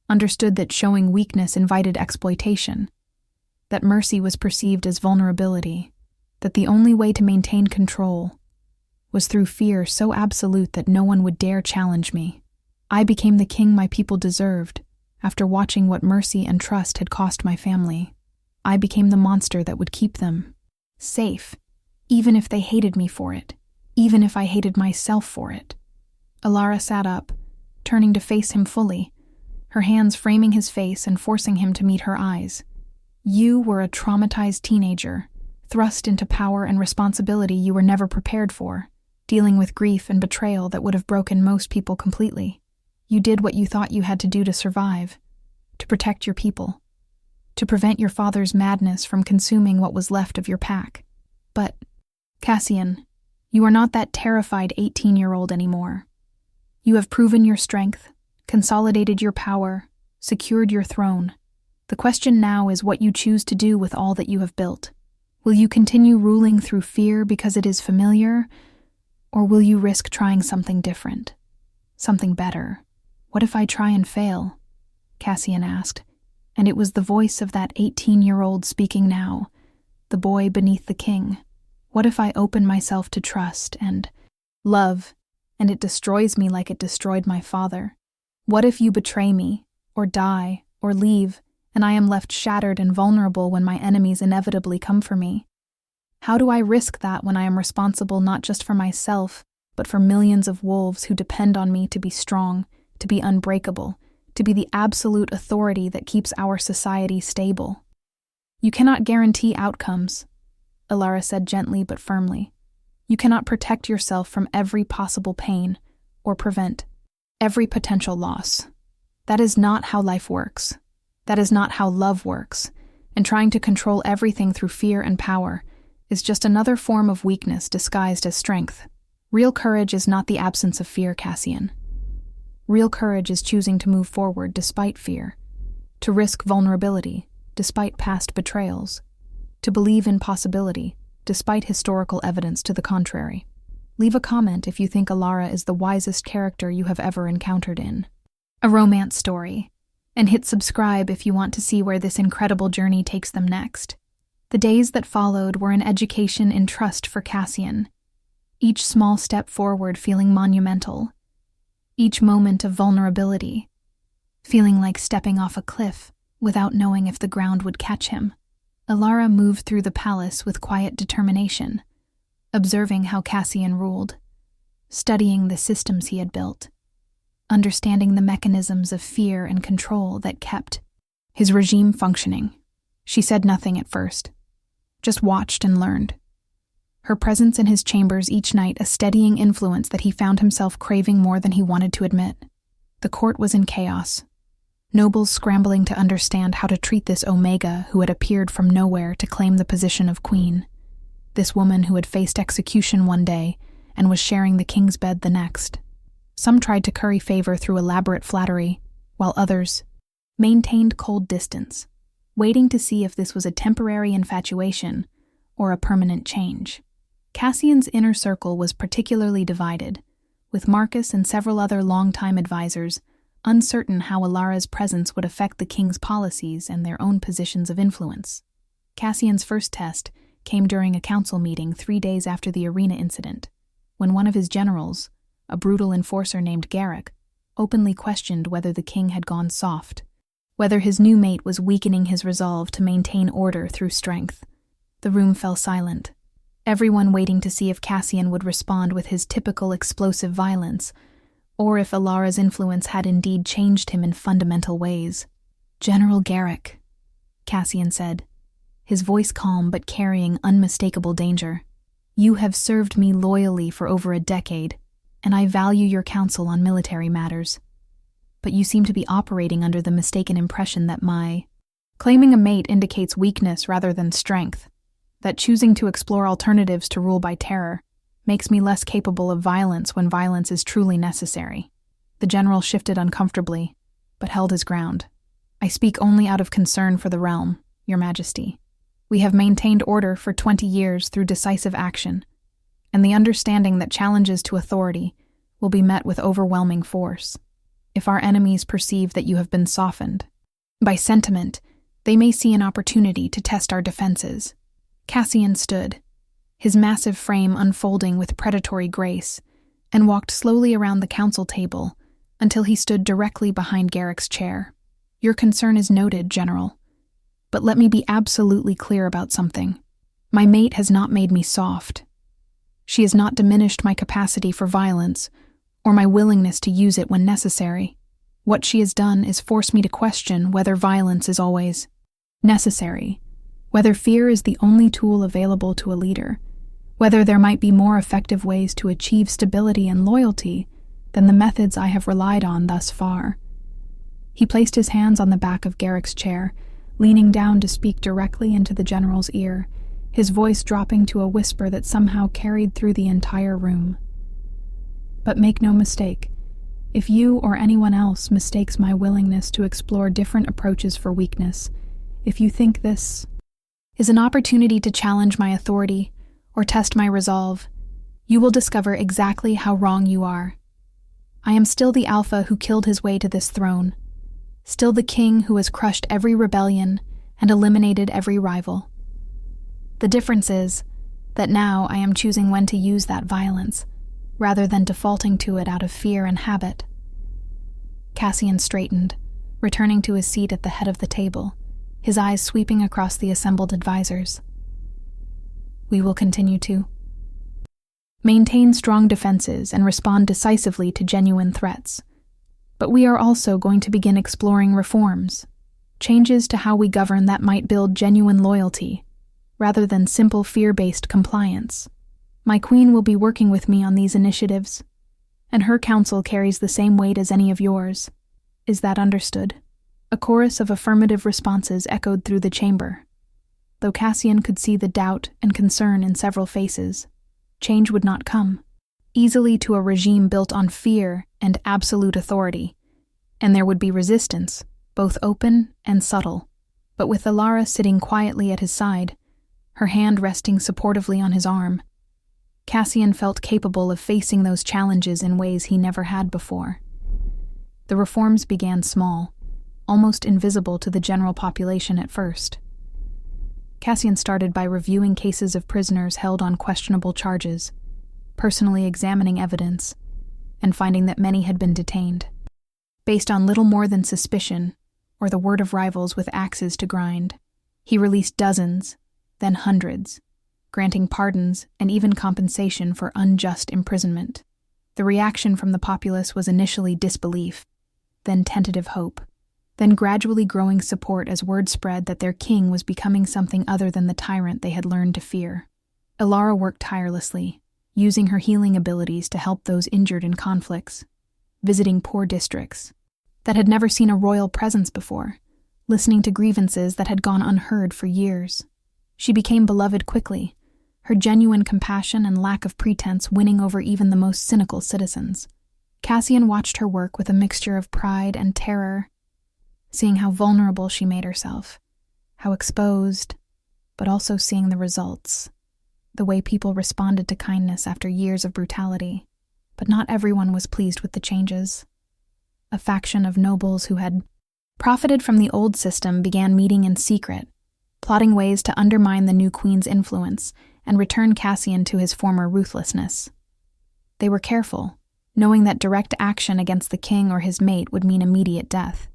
understood that showing weakness invited exploitation, that mercy was perceived as vulnerability, that the only way to maintain control was through fear so absolute that no one would dare challenge me. I became the king my people deserved after watching what mercy and trust had cost my family. I became the monster that would keep them safe, even if they hated me for it, even if I hated myself for it. Alara sat up, turning to face him fully, her hands framing his face and forcing him to meet her eyes. You were a traumatized teenager, thrust into power and responsibility you were never prepared for, dealing with grief and betrayal that would have broken most people completely. You did what you thought you had to do to survive, to protect your people, to prevent your father's madness from consuming what was left of your pack. But, Cassian, you are not that terrified 18-year-old anymore. You have proven your strength, consolidated your power, secured your throne. The question now is what you choose to do with all that you have built. Will you continue ruling through fear because it is familiar, or will you risk trying something different, something better? What if I try and fail? Cassian asked, and it was the voice of that 18-year-old speaking now, the boy beneath the king. What if I open myself to trust and love, and it destroys me like it destroyed my father? What if you betray me, or die, or leave, and I am left shattered and vulnerable when my enemies inevitably come for me? How do I risk that when I am responsible not just for myself, but for millions of wolves who depend on me to be strong, to be unbreakable, to be the absolute authority that keeps our society stable? You cannot guarantee outcomes, Alara said gently but firmly. You cannot protect yourself from every possible pain, or prevent every potential loss. That is not how life works. That is not how love works, and trying to control everything through fear and power is just another form of weakness disguised as strength. Real courage is not the absence of fear, Cassian. Real courage is choosing to move forward despite fear, to risk vulnerability despite past betrayals, to believe in possibility despite historical evidence to the contrary. Leave a comment if you think Alara is the wisest character you have ever encountered in a romance story, and hit subscribe if you want to see where this incredible journey takes them next. The days that followed were an education in trust for Cassian, each small step forward feeling monumental, each moment of vulnerability feeling like stepping off a cliff without knowing if the ground would catch him. Alara moved through the palace with quiet determination, observing how Cassian ruled, studying the systems he had built, understanding the mechanisms of fear and control that kept his regime functioning. She said nothing at first, just watched and learned. Her presence in his chambers each night a steadying influence that he found himself craving more than he wanted to admit. The court was in chaos, nobles scrambling to understand how to treat this Omega who had appeared from nowhere to claim the position of queen, this woman who had faced execution one day and was sharing the king's bed the next. Some tried to curry favor through elaborate flattery, while others maintained cold distance, waiting to see if this was a temporary infatuation or a permanent change. Cassian's inner circle was particularly divided, with Marcus and several other longtime advisors uncertain how Alara's presence would affect the king's policies and their own positions of influence. Cassian's first test came during a council meeting 3 days after the arena incident, when one of his generals, a brutal enforcer named Garrick, openly questioned whether the king had gone soft, whether his new mate was weakening his resolve to maintain order through strength. The room fell silent, everyone waiting to see if Cassian would respond with his typical explosive violence, or if Alara's influence had indeed changed him in fundamental ways. "General Garrick," Cassian said, his voice calm but carrying unmistakable danger. "You have served me loyally for over a decade, and I value your counsel on military matters. But you seem to be operating under the mistaken impression that my claiming a mate indicates weakness rather than strength, that choosing to explore alternatives to rule by terror makes me less capable of violence when violence is truly necessary." The general shifted uncomfortably, but held his ground. "I speak only out of concern for the realm, Your Majesty. We have maintained order for 20 years through decisive action, and the understanding that challenges to authority will be met with overwhelming force. If our enemies perceive that you have been softened by sentiment, they may see an opportunity to test our defenses." Cassian stood, his massive frame unfolding with predatory grace, and walked slowly around the council table until he stood directly behind Garrick's chair. "Your concern is noted, General, but let me be absolutely clear about something. My mate has not made me soft. She has not diminished my capacity for violence or my willingness to use it when necessary. What she has done is force me to question whether violence is always necessary, whether fear is the only tool available to a leader, whether there might be more effective ways to achieve stability and loyalty than the methods I have relied on thus far. He placed his hands on the back of Garrick's chair, leaning down to speak directly into the general's ear, his voice dropping to a whisper that somehow carried through the entire room. But make no mistake, if you or anyone else mistakes my willingness to explore different approaches for weakness, if you think this is an opportunity to challenge my authority or test my resolve, you will discover exactly how wrong you are. I am still the Alpha who killed his way to this throne, still the king who has crushed every rebellion and eliminated every rival. The difference is that now I am choosing when to use that violence, rather than defaulting to it out of fear and habit. Cassian straightened, returning to his seat at the head of the table, his eyes sweeping across the assembled advisors. We will continue to maintain strong defenses and respond decisively to genuine threats. But we are also going to begin exploring reforms, changes to how we govern that might build genuine loyalty, rather than simple fear-based compliance. My queen will be working with me on these initiatives, and her counsel carries the same weight as any of yours. Is that understood? A chorus of affirmative responses echoed through the chamber. Though Cassian could see the doubt and concern in several faces, change would not come easily to a regime built on fear and absolute authority, and there would be resistance, both open and subtle. But with Alara sitting quietly at his side, her hand resting supportively on his arm, Cassian felt capable of facing those challenges in ways he never had before. The reforms began small, almost invisible to the general population at first. Cassian started by reviewing cases of prisoners held on questionable charges, personally examining evidence, and finding that many had been detained, based on little more than suspicion or the word of rivals with axes to grind. He released dozens, then hundreds, granting pardons and even compensation for unjust imprisonment. The reaction from the populace was initially disbelief, then tentative hope, then gradually growing support as word spread that their king was becoming something other than the tyrant they had learned to fear. Alara worked tirelessly, using her healing abilities to help those injured in conflicts, visiting poor districts that had never seen a royal presence before, listening to grievances that had gone unheard for years. She became beloved quickly, her genuine compassion and lack of pretense winning over even the most cynical citizens. Cassian watched her work with a mixture of pride and terror, seeing how vulnerable she made herself, how exposed, but also seeing the results, the way people responded to kindness after years of brutality. But not everyone was pleased with the changes. A faction of nobles who had profited from the old system began meeting in secret, plotting ways to undermine the new queen's influence and return Cassian to his former ruthlessness. They were careful, knowing that direct action against the king or his mate would mean immediate death,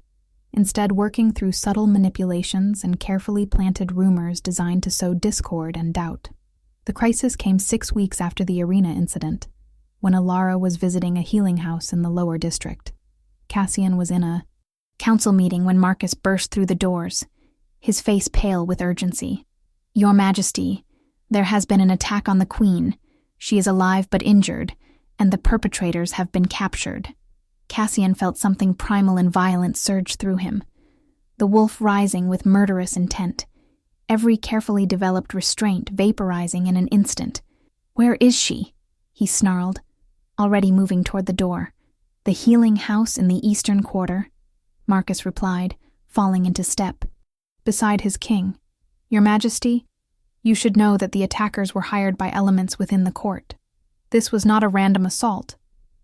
instead working through subtle manipulations and carefully planted rumors designed to sow discord and doubt. The crisis came 6 weeks after the arena incident, when Alara was visiting a healing house in the lower district. Cassian was in a council meeting when Marcus burst through the doors, his face pale with urgency. "Your Majesty, there has been an attack on the Queen. She is alive but injured, and the perpetrators have been captured." Cassian felt something primal and violent surge through him, the wolf rising with murderous intent, every carefully developed restraint vaporizing in an instant. "Where is she?" he snarled, already moving toward the door. "The healing house in the eastern quarter," Marcus replied, falling into step, beside his king. "Your Majesty, you should know that the attackers were hired by elements within the court. This was not a random assault,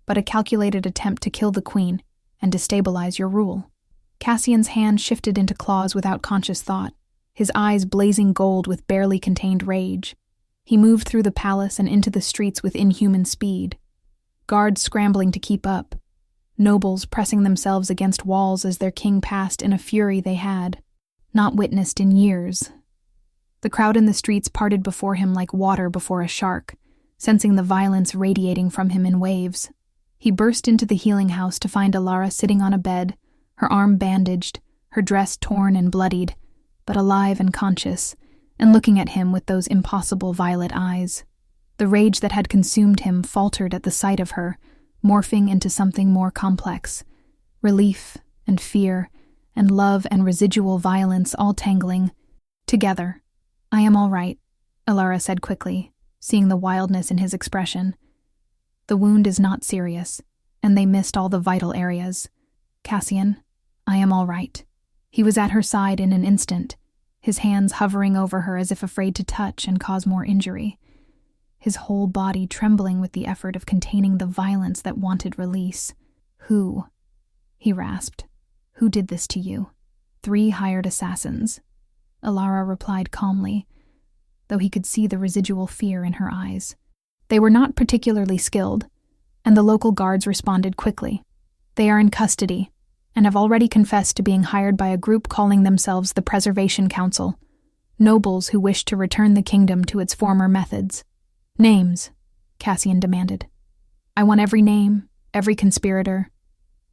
but a calculated attempt to kill the queen and destabilize your rule." Cassian's hand shifted into claws without conscious thought, his eyes blazing gold with barely contained rage. He moved through the palace and into the streets with inhuman speed, guards scrambling to keep up, nobles pressing themselves against walls as their king passed in a fury they had not witnessed in years. The crowd in the streets parted before him like water before a shark, sensing the violence radiating from him in waves. He burst into the healing house to find Alara sitting on a bed, her arm bandaged, her dress torn and bloodied, but alive and conscious, and looking at him with those impossible violet eyes. The rage that had consumed him faltered at the sight of her, morphing into something more complex. Relief and fear and love and residual violence all tangling together. "I am all right," Alara said quickly, seeing the wildness in his expression. "The wound is not serious, and they missed all the vital areas. Cassian, I am all right." He was at her side in an instant, his hands hovering over her as if afraid to touch and cause more injury, his whole body trembling with the effort of containing the violence that wanted release. "Who?" he rasped. "Who did this to you?" "3 hired assassins," Alara replied calmly, though he could see the residual fear in her eyes. "They were not particularly skilled, and the local guards responded quickly. They are in custody, and have already confessed to being hired by a group calling themselves the Preservation Council, nobles who wish to return the kingdom to its former methods." "Names," Cassian demanded. "I want every name, every conspirator,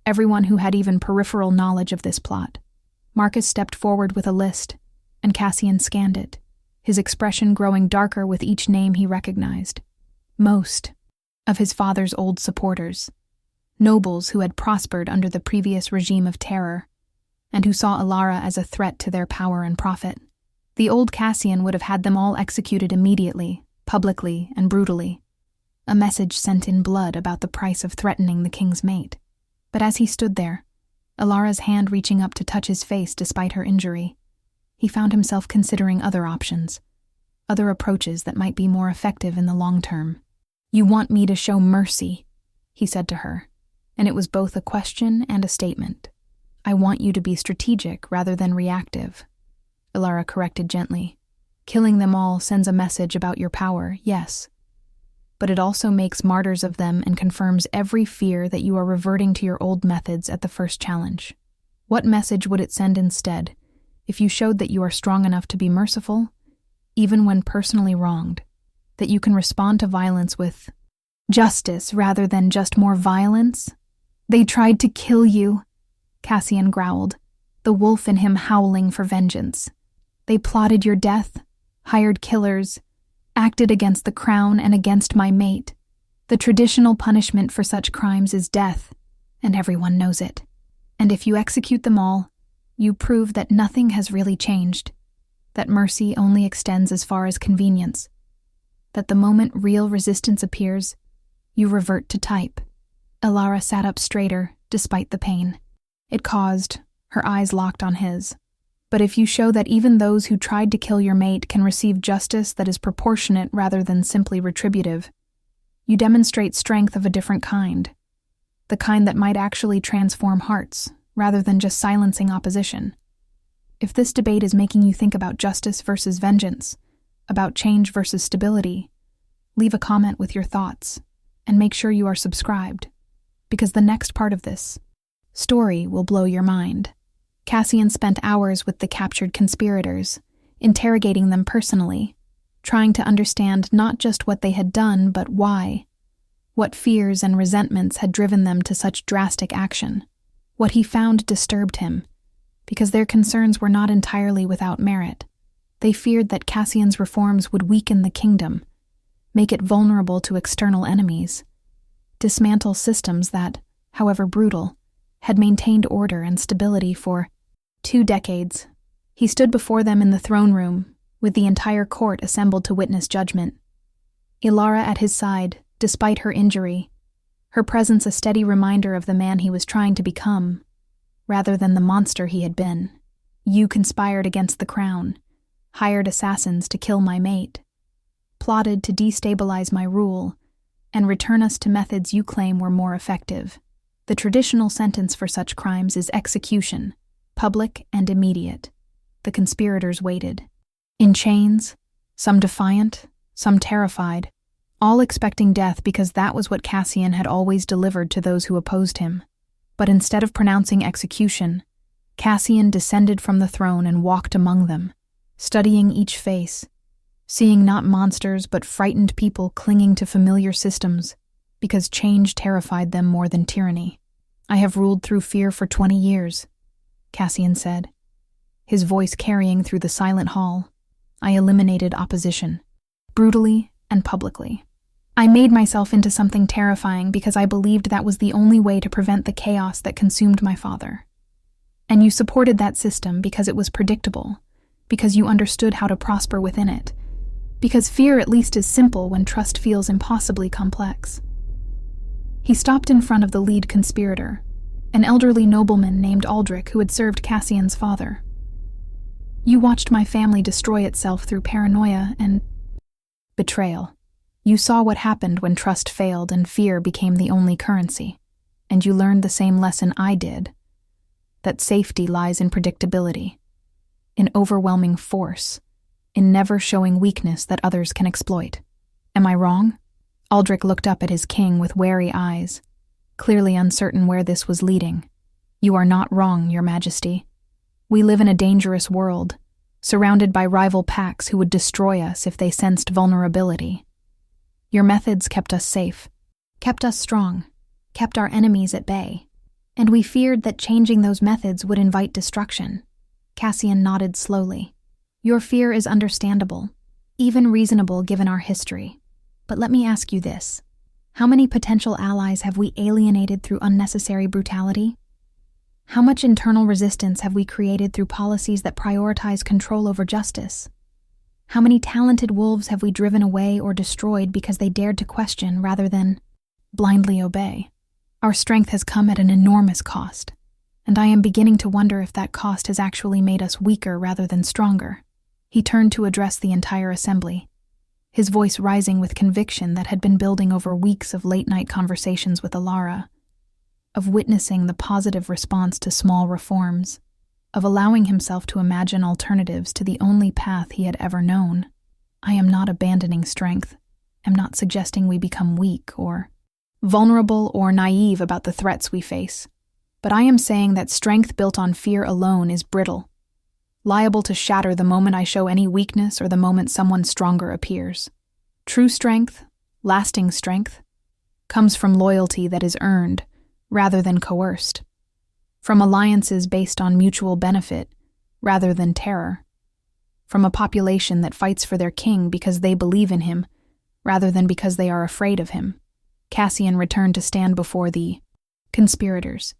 everyone who had even peripheral knowledge of this plot." Marcus stepped forward with a list, and Cassian scanned it, his expression growing darker with each name he recognized. Most of his father's old supporters, nobles who had prospered under the previous regime of terror, and who saw Alara as a threat to their power and profit. The old Cassian would have had them all executed immediately, publicly and brutally, a message sent in blood about the price of threatening the king's mate. But as he stood there, Alara's hand reaching up to touch his face despite her injury, he found himself considering other options, other approaches that might be more effective in the long term. "You want me to show mercy," he said to her, and it was both a question and a statement. "I want you to be strategic rather than reactive," Alara corrected gently. "Killing them all sends a message about your power, yes, but it also makes martyrs of them and confirms every fear that you are reverting to your old methods at the first challenge. What message would it send instead if you showed that you are strong enough to be merciful, even when personally wronged, that you can respond to violence with justice rather than just more violence?" "They tried to kill you," Cassian growled, the wolf in him howling for vengeance. "They plotted your death, hired killers, acted against the crown and against my mate. The traditional punishment for such crimes is death, and everyone knows it. And if you execute them all, you prove that nothing has really changed, that mercy only extends as far as convenience, that the moment real resistance appears, you revert to type." Alara sat up straighter, despite the pain it caused, her eyes locked on his. "But if you show that even those who tried to kill your mate can receive justice that is proportionate rather than simply retributive, you demonstrate strength of a different kind, the kind that might actually transform hearts, rather than just silencing opposition. If this debate is making you think about justice versus vengeance, about change versus stability, leave a comment with your thoughts, and make sure you are subscribed, because the next part of this story will blow your mind." Cassian spent hours with the captured conspirators, interrogating them personally, trying to understand not just what they had done, but why. What fears and resentments had driven them to such drastic action. What he found disturbed him, because their concerns were not entirely without merit. They feared that Cassian's reforms would weaken the kingdom, make it vulnerable to external enemies, dismantle systems that, however brutal, had maintained order and stability for 2 decades. He stood before them in the throne room, with the entire court assembled to witness judgment. Alara at his side, despite her injury, her presence a steady reminder of the man he was trying to become, rather than the monster he had been. "You conspired against the crown, hired assassins to kill my mate, plotted to destabilize my rule, and return us to methods you claim were more effective. The traditional sentence for such crimes is execution, public and immediate." The conspirators waited. In chains, some defiant, some terrified, all expecting death because that was what Cassian had always delivered to those who opposed him. But instead of pronouncing execution, Cassian descended from the throne and walked among them, studying each face, seeing not monsters but frightened people clinging to familiar systems, because change terrified them more than tyranny. "I have ruled through fear for 20 years, Cassian said, his voice carrying through the silent hall. "I eliminated opposition, brutally and publicly. I made myself into something terrifying because I believed that was the only way to prevent the chaos that consumed my father. And you supported that system because it was predictable, because you understood how to prosper within it, because fear at least is simple when trust feels impossibly complex." He stopped in front of the lead conspirator, an elderly nobleman named Aldrich who had served Cassian's father. "You watched my family destroy itself through paranoia and betrayal. You saw what happened when trust failed and fear became the only currency, and you learned the same lesson I did, that safety lies in predictability, in overwhelming force, in never showing weakness that others can exploit. Am I wrong?" Aldrich looked up at his king with wary eyes, clearly uncertain where this was leading. "You are not wrong, Your Majesty. We live in a dangerous world, surrounded by rival packs who would destroy us if they sensed vulnerability. Your methods kept us safe, kept us strong, kept our enemies at bay, and we feared that changing those methods would invite destruction." Cassian nodded slowly. "Your fear is understandable, even reasonable given our history. But let me ask you this. How many potential allies have we alienated through unnecessary brutality? How much internal resistance have we created through policies that prioritize control over justice? How many talented wolves have we driven away or destroyed because they dared to question rather than blindly obey? Our strength has come at an enormous cost, and I am beginning to wonder if that cost has actually made us weaker rather than stronger." He turned to address the entire assembly, his voice rising with conviction that had been building over weeks of late-night conversations with Alara, of witnessing the positive response to small reforms, of allowing himself to imagine alternatives to the only path he had ever known. "I am not abandoning strength. I'm not suggesting we become weak or vulnerable or naive about the threats we face. But I am saying that strength built on fear alone is brittle, liable to shatter the moment I show any weakness or the moment someone stronger appears. True strength, lasting strength, comes from loyalty that is earned rather than coerced, from alliances based on mutual benefit rather than terror, from a population that fights for their king because they believe in him rather than because they are afraid of him." Cassian returned to stand before the conspirators.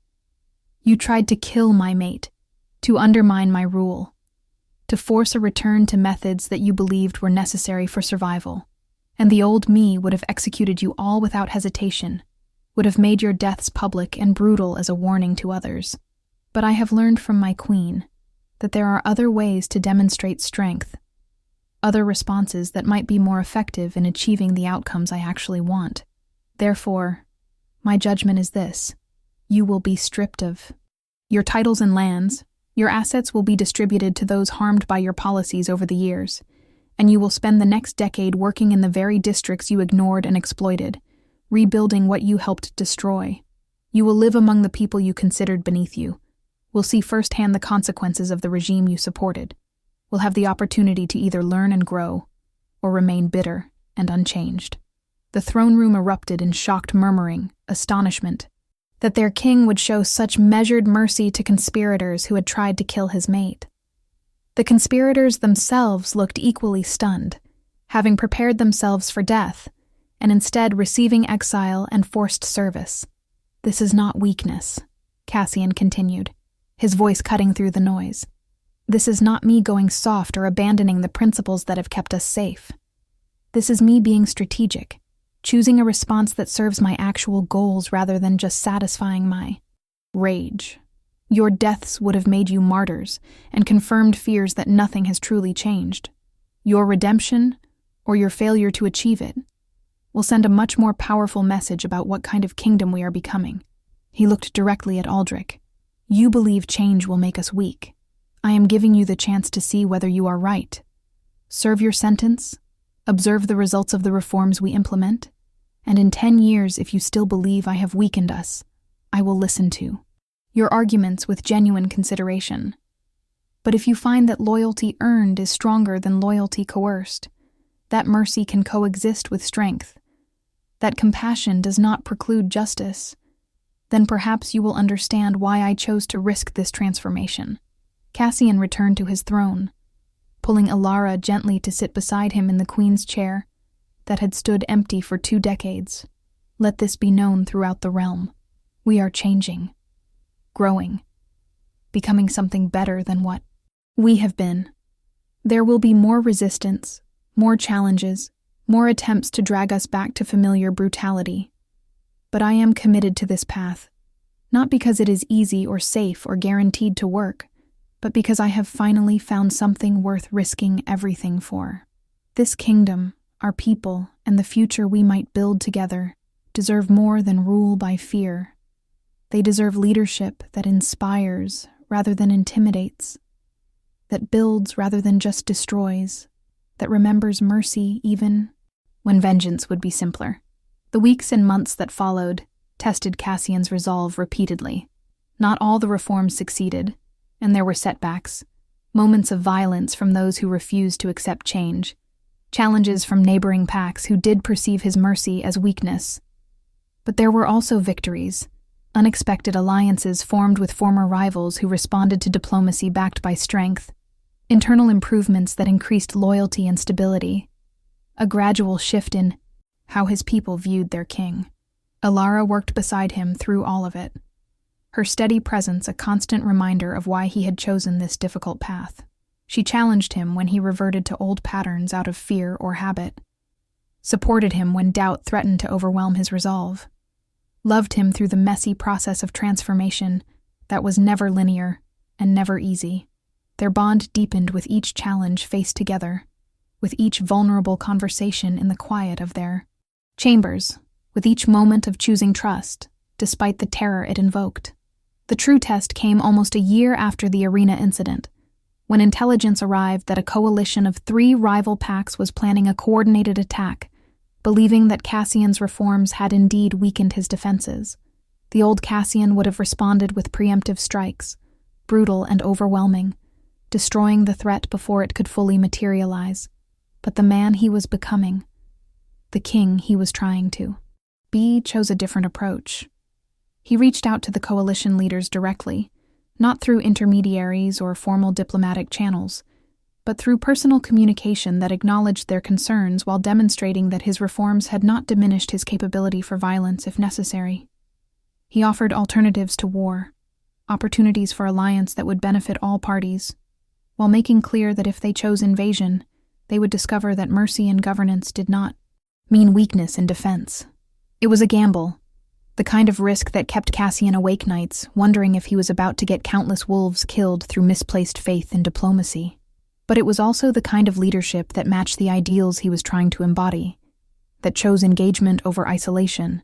"You tried to kill my mate, to undermine my rule, to force a return to methods that you believed were necessary for survival, and the old me would have executed you all without hesitation, would have made your deaths public and brutal as a warning to others. But I have learned from my queen that there are other ways to demonstrate strength, other responses that might be more effective in achieving the outcomes I actually want. Therefore, my judgment is this: you will be stripped of your titles and lands, your assets will be distributed to those harmed by your policies over the years, and you will spend the next decade working in the very districts you ignored and exploited, rebuilding what you helped destroy. You will live among the people you considered beneath you, will see firsthand the consequences of the regime you supported, will have the opportunity to either learn and grow, or remain bitter and unchanged." The throne room erupted in shocked murmuring, astonishment, that their king would show such measured mercy to conspirators who had tried to kill his mate. The conspirators themselves looked equally stunned, having prepared themselves for death, and instead receiving exile and forced service. "This is not weakness," Cassian continued, his voice cutting through the noise. "This is not me going soft or abandoning the principles that have kept us safe. This is me being strategic, choosing a response that serves my actual goals rather than just satisfying my rage. Your deaths would have made you martyrs and confirmed fears that nothing has truly changed. Your redemption, or your failure to achieve it, will send a much more powerful message about what kind of kingdom we are becoming." He looked directly at Aldrich. "You believe change will make us weak. I am giving you the chance to see whether you are right. Serve your sentence, observe the results of the reforms we implement, and in 10 years, if you still believe I have weakened us, I will listen to your arguments with genuine consideration. But if you find that loyalty earned is stronger than loyalty coerced, that mercy can coexist with strength, that compassion does not preclude justice, then perhaps you will understand why I chose to risk this transformation. Cassian returned to his throne, pulling Ilara gently to sit beside him in the queen's chair that had stood empty for 2 decades. Let this be known throughout the realm. We are changing, growing, becoming something better than what we have been. There will be more resistance, more challenges, more attempts to drag us back to familiar brutality. But I am committed to this path, not because it is easy or safe or guaranteed to work, but because I have finally found something worth risking everything for. This kingdom, our people, and the future we might build together deserve more than rule by fear. They deserve leadership that inspires rather than intimidates, that builds rather than just destroys, that remembers mercy even when vengeance would be simpler. The weeks and months that followed tested Cassian's resolve repeatedly. Not all the reforms succeeded, and there were setbacks, moments of violence from those who refused to accept change, challenges from neighboring pacts who did perceive his mercy as weakness. But there were also victories, unexpected alliances formed with former rivals who responded to diplomacy backed by strength, internal improvements that increased loyalty and stability, a gradual shift in how his people viewed their king. Ilara worked beside him through all of it, her steady presence a constant reminder of why he had chosen this difficult path. She challenged him when he reverted to old patterns out of fear or habit, supported him when doubt threatened to overwhelm his resolve, loved him through the messy process of transformation that was never linear and never easy. Their bond deepened with each challenge faced together, with each vulnerable conversation in the quiet of their chambers, with each moment of choosing trust, despite the terror it invoked. The true test came almost a year after the arena incident, when intelligence arrived that a coalition of 3 rival pacts was planning a coordinated attack, believing that Cassian's reforms had indeed weakened his defenses. The old Cassian would have responded with preemptive strikes, brutal and overwhelming, destroying the threat before it could fully materialize. But the man he was becoming, the king he was trying to be, chose a different approach. He reached out to the coalition leaders directly, not through intermediaries or formal diplomatic channels, but through personal communication that acknowledged their concerns while demonstrating that his reforms had not diminished his capability for violence if necessary. He offered alternatives to war, opportunities for alliance that would benefit all parties, while making clear that if they chose invasion, they would discover that mercy and governance did not mean weakness in defense. It was a gamble, the kind of risk that kept Cassian awake nights, wondering if he was about to get countless wolves killed through misplaced faith in diplomacy. But it was also the kind of leadership that matched the ideals he was trying to embody, that chose engagement over isolation,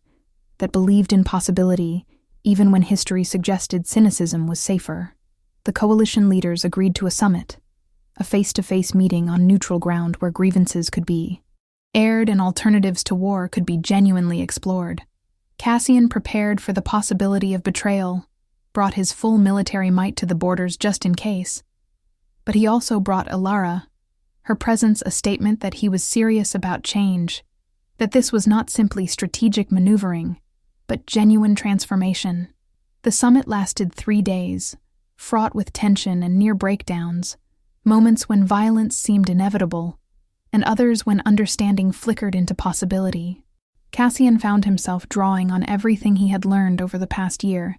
that believed in possibility even when history suggested cynicism was safer. The coalition leaders agreed to a summit, a face-to-face meeting on neutral ground where grievances could be aired and alternatives to war could be genuinely explored. Cassian prepared for the possibility of betrayal, brought his full military might to the borders just in case. But he also brought Ilara, her presence a statement that he was serious about change, that this was not simply strategic maneuvering, but genuine transformation. The summit lasted 3 days, fraught with tension and near breakdowns, moments when violence seemed inevitable, and others when understanding flickered into possibility. Cassian found himself drawing on everything he had learned over the past year,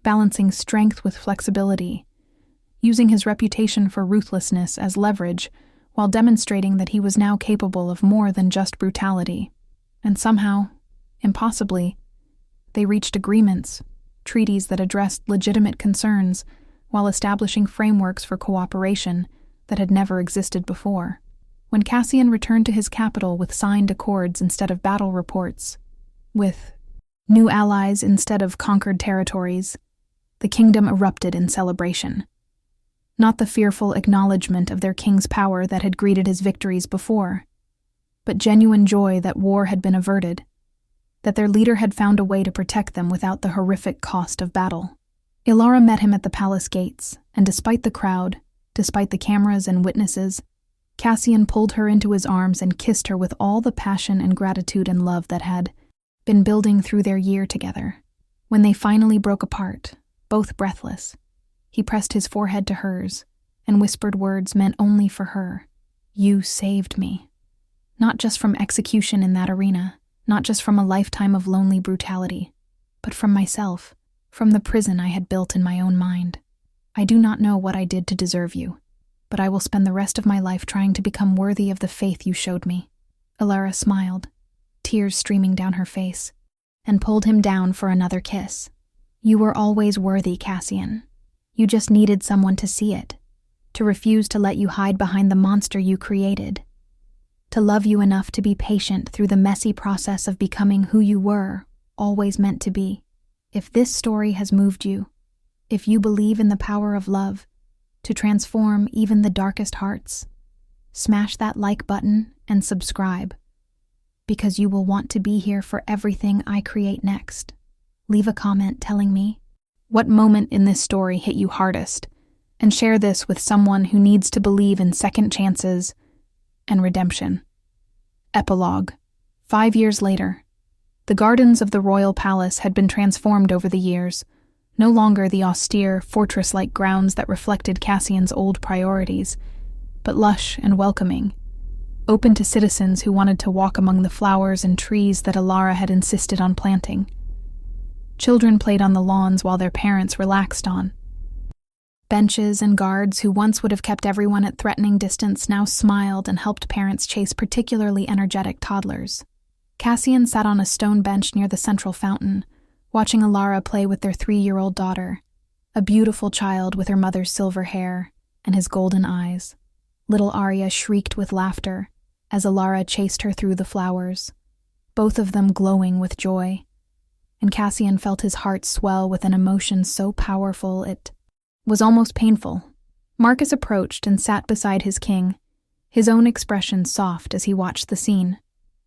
balancing strength with flexibility, using his reputation for ruthlessness as leverage while demonstrating that he was now capable of more than just brutality. And somehow, impossibly, they reached agreements, treaties that addressed legitimate concerns while establishing frameworks for cooperation that had never existed before. When Cassian returned to his capital with signed accords instead of battle reports, with new allies instead of conquered territories, the kingdom erupted in celebration. Not the fearful acknowledgement of their king's power that had greeted his victories before, but genuine joy that war had been averted, that their leader had found a way to protect them without the horrific cost of battle. Ilara met him at the palace gates, and despite the crowd, despite the cameras and witnesses, Cassian pulled her into his arms and kissed her with all the passion and gratitude and love that had been building through their year together. When they finally broke apart, both breathless, he pressed his forehead to hers and whispered words meant only for her. You saved me. Not just from execution in that arena, not just from a lifetime of lonely brutality, but from myself, from the prison I had built in my own mind. I do not know what I did to deserve you, but I will spend the rest of my life trying to become worthy of the faith you showed me. Alara smiled, tears streaming down her face, and pulled him down for another kiss. You were always worthy, Cassian. You just needed someone to see it, to refuse to let you hide behind the monster you created, to love you enough to be patient through the messy process of becoming who you were, always meant to be. If this story has moved you, if you believe in the power of love to transform even the darkest hearts, smash that like button and subscribe, because you will want to be here for everything I create next. Leave a comment telling me what moment in this story hit you hardest, and share this with someone who needs to believe in second chances and redemption. Epilogue. 5 years later, the gardens of the royal palace had been transformed over the years, no longer the austere, fortress-like grounds that reflected Cassian's old priorities, but lush and welcoming, open to citizens who wanted to walk among the flowers and trees that Alara had insisted on planting. Children played on the lawns while their parents relaxed on. Benches and guards who once would have kept everyone at threatening distance now smiled and helped parents chase particularly energetic toddlers. Cassian sat on a stone bench near the central fountain, watching Alara play with their 3-year-old daughter, a beautiful child with her mother's silver hair and his golden eyes. Little Arya shrieked with laughter as Alara chased her through the flowers, both of them glowing with joy, and Cassian felt his heart swell with an emotion so powerful it was almost painful. Marcus approached and sat beside his king, his own expression soft as he watched the scene.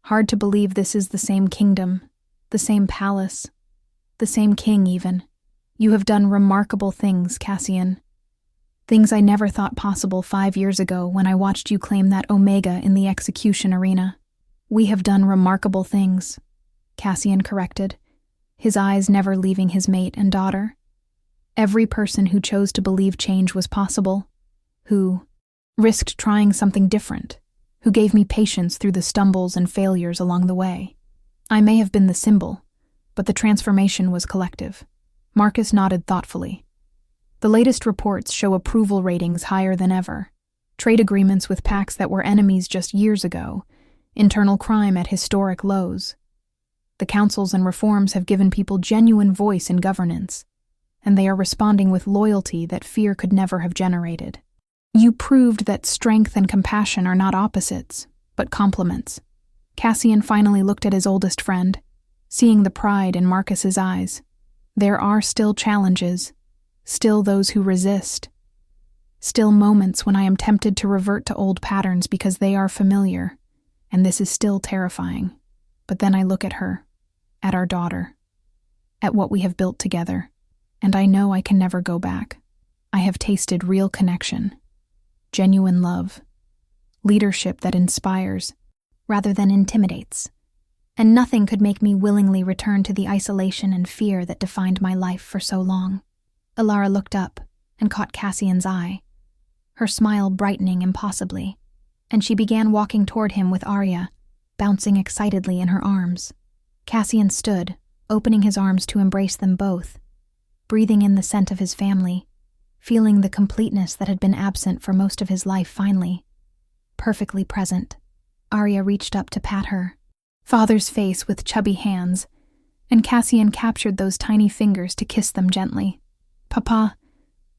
Hard to believe this is the same kingdom, the same palace, the same king even. You have done remarkable things, Cassian. Things I never thought possible 5 years ago when I watched you claim that Omega in the execution arena. We have done remarkable things, Cassian corrected, his eyes never leaving his mate and daughter. Every person who chose to believe change was possible, who risked trying something different, who gave me patience through the stumbles and failures along the way. I may have been the symbol, but the transformation was collective. Marcus nodded thoughtfully. The latest reports show approval ratings higher than ever, trade agreements with pacts that were enemies just years ago, internal crime at historic lows. The councils and reforms have given people genuine voice in governance, and they are responding with loyalty that fear could never have generated. You proved that strength and compassion are not opposites, but complements. Cassian finally looked at his oldest friend, seeing the pride in Marcus's eyes. There are still challenges, still those who resist, still moments when I am tempted to revert to old patterns because they are familiar, and this is still terrifying. But then I look at her, at our daughter, at what we have built together, and I know I can never go back. I have tasted real connection, genuine love, leadership that inspires rather than intimidates, and nothing could make me willingly return to the isolation and fear that defined my life for so long. Alara looked up and caught Cassian's eye, her smile brightening impossibly, and she began walking toward him with Arya, bouncing excitedly in her arms. Cassian stood, opening his arms to embrace them both, breathing in the scent of his family, feeling the completeness that had been absent for most of his life finally, perfectly present. Arya reached up to pat her father's face with chubby hands, and Cassian captured those tiny fingers to kiss them gently. "Papa,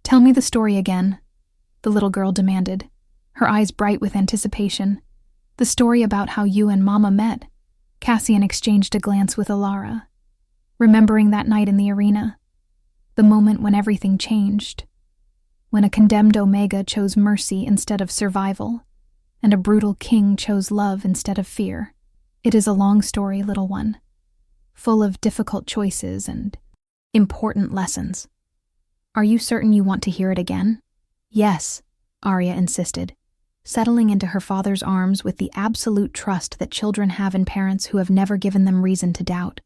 tell me the story again," the little girl demanded, her eyes bright with anticipation. "The story about how you and Mama met." Cassian exchanged a glance with Alara, remembering that night in the arena, the moment when everything changed, when a condemned Omega chose mercy instead of survival, and a brutal king chose love instead of fear. It is a long story, little one, full of difficult choices and important lessons. Are you certain you want to hear it again? Yes, Arya insisted, settling into her father's arms with the absolute trust that children have in parents who have never given them reason to doubt.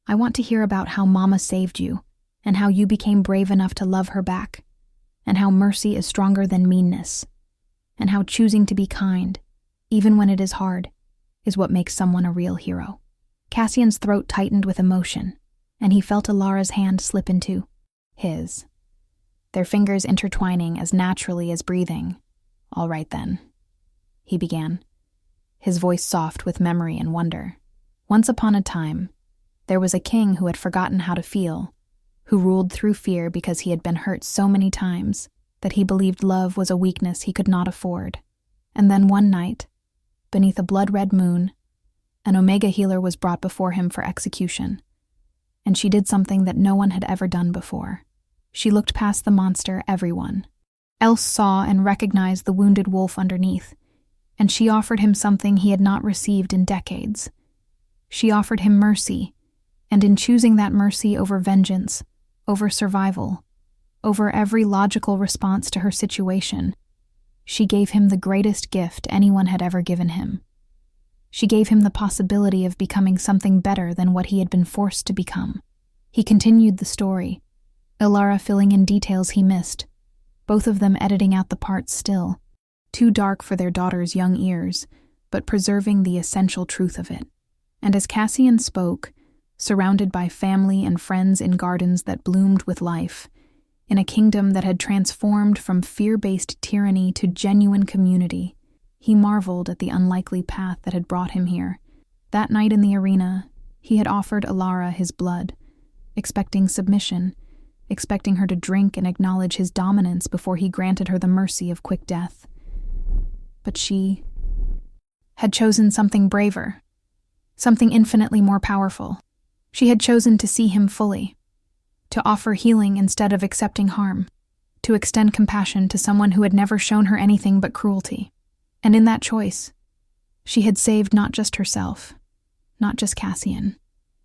I want to hear about how Mama saved you, and how you became brave enough to love her back, and how mercy is stronger than meanness, and how choosing to be kind, even when it is hard, is what makes someone a real hero." Cassian's throat tightened with emotion, and he felt Alara's hand slip into his, their fingers intertwining as naturally as breathing. "All right then," he began, his voice soft with memory and wonder. "Once upon a time, there was a king who had forgotten how to feel, who ruled through fear because he had been hurt so many times that he believed love was a weakness he could not afford. And then one night, beneath a blood-red moon, an Omega healer was brought before him for execution, and she did something that no one had ever done before. She looked past the monster everyone else saw and recognized the wounded wolf underneath, and she offered him something he had not received in decades. She offered him mercy, and in choosing that mercy over vengeance, over survival, over every logical response to her situation, she gave him the greatest gift anyone had ever given him. She gave him the possibility of becoming something better than what he had been forced to become." He continued the story, Alara filling in details he missed, both of them editing out the parts still, too dark for their daughter's young ears, but preserving the essential truth of it. And as Cassian spoke, surrounded by family and friends in gardens that bloomed with life, in a kingdom that had transformed from fear-based tyranny to genuine community, he marveled at the unlikely path that had brought him here. That night in the arena, he had offered Alara his blood, expecting submission, expecting her to drink and acknowledge his dominance before he granted her the mercy of quick death. But she had chosen something braver, something infinitely more powerful. She had chosen to see him fully, to offer healing instead of accepting harm, to extend compassion to someone who had never shown her anything but cruelty. And in that choice, she had saved not just herself, not just Cassian,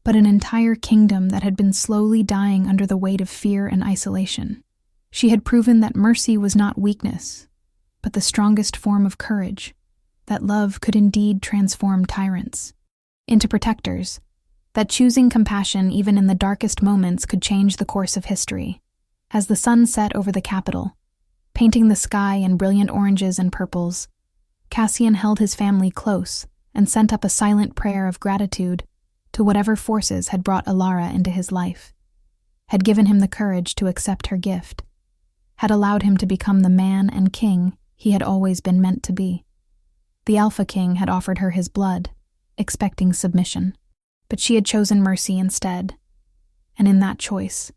but an entire kingdom that had been slowly dying under the weight of fear and isolation. She had proven that mercy was not weakness, but the strongest form of courage, that love could indeed transform tyrants into protectors, that choosing compassion even in the darkest moments could change the course of history. As the sun set over the capital, painting the sky in brilliant oranges and purples, Cassian held his family close and sent up a silent prayer of gratitude to whatever forces had brought Alara into his life, had given him the courage to accept her gift, had allowed him to become the man and king he had always been meant to be. The Alpha King had offered her his blood, expecting submission, but she had chosen mercy instead, and in that choice,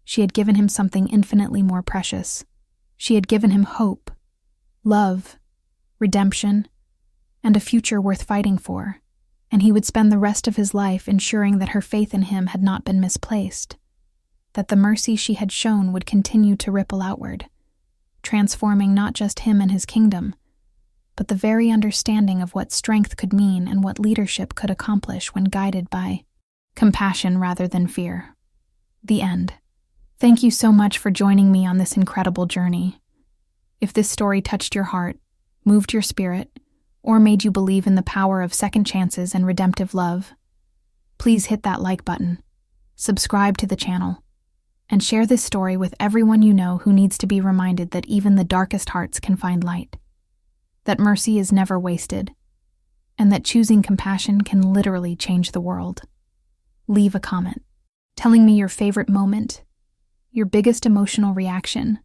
she had given him something infinitely more precious. She had given him hope, love, redemption, and a future worth fighting for, and he would spend the rest of his life ensuring that her faith in him had not been misplaced, that the mercy she had shown would continue to ripple outward, transforming not just him and his kingdom, but the very understanding of what strength could mean and what leadership could accomplish when guided by compassion rather than fear. The end. Thank you so much for joining me on this incredible journey. If this story touched your heart, moved your spirit, or made you believe in the power of second chances and redemptive love, please hit that like button, subscribe to the channel, and share this story with everyone you know who needs to be reminded that even the darkest hearts can find light, that mercy is never wasted, and that choosing compassion can literally change the world. Leave a comment, telling me your favorite moment, your biggest emotional reaction,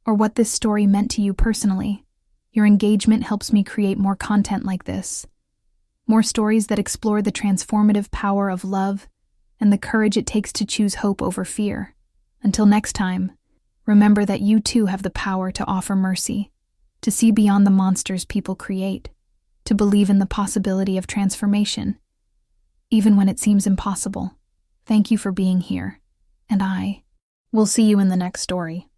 or what this story meant to you personally. Your engagement helps me create more content like this, more stories that explore the transformative power of love and the courage it takes to choose hope over fear. Until next time, remember that you too have the power to offer mercy, to see beyond the monsters people create, to believe in the possibility of transformation, even when it seems impossible. Thank you for being here, and I will see you in the next story.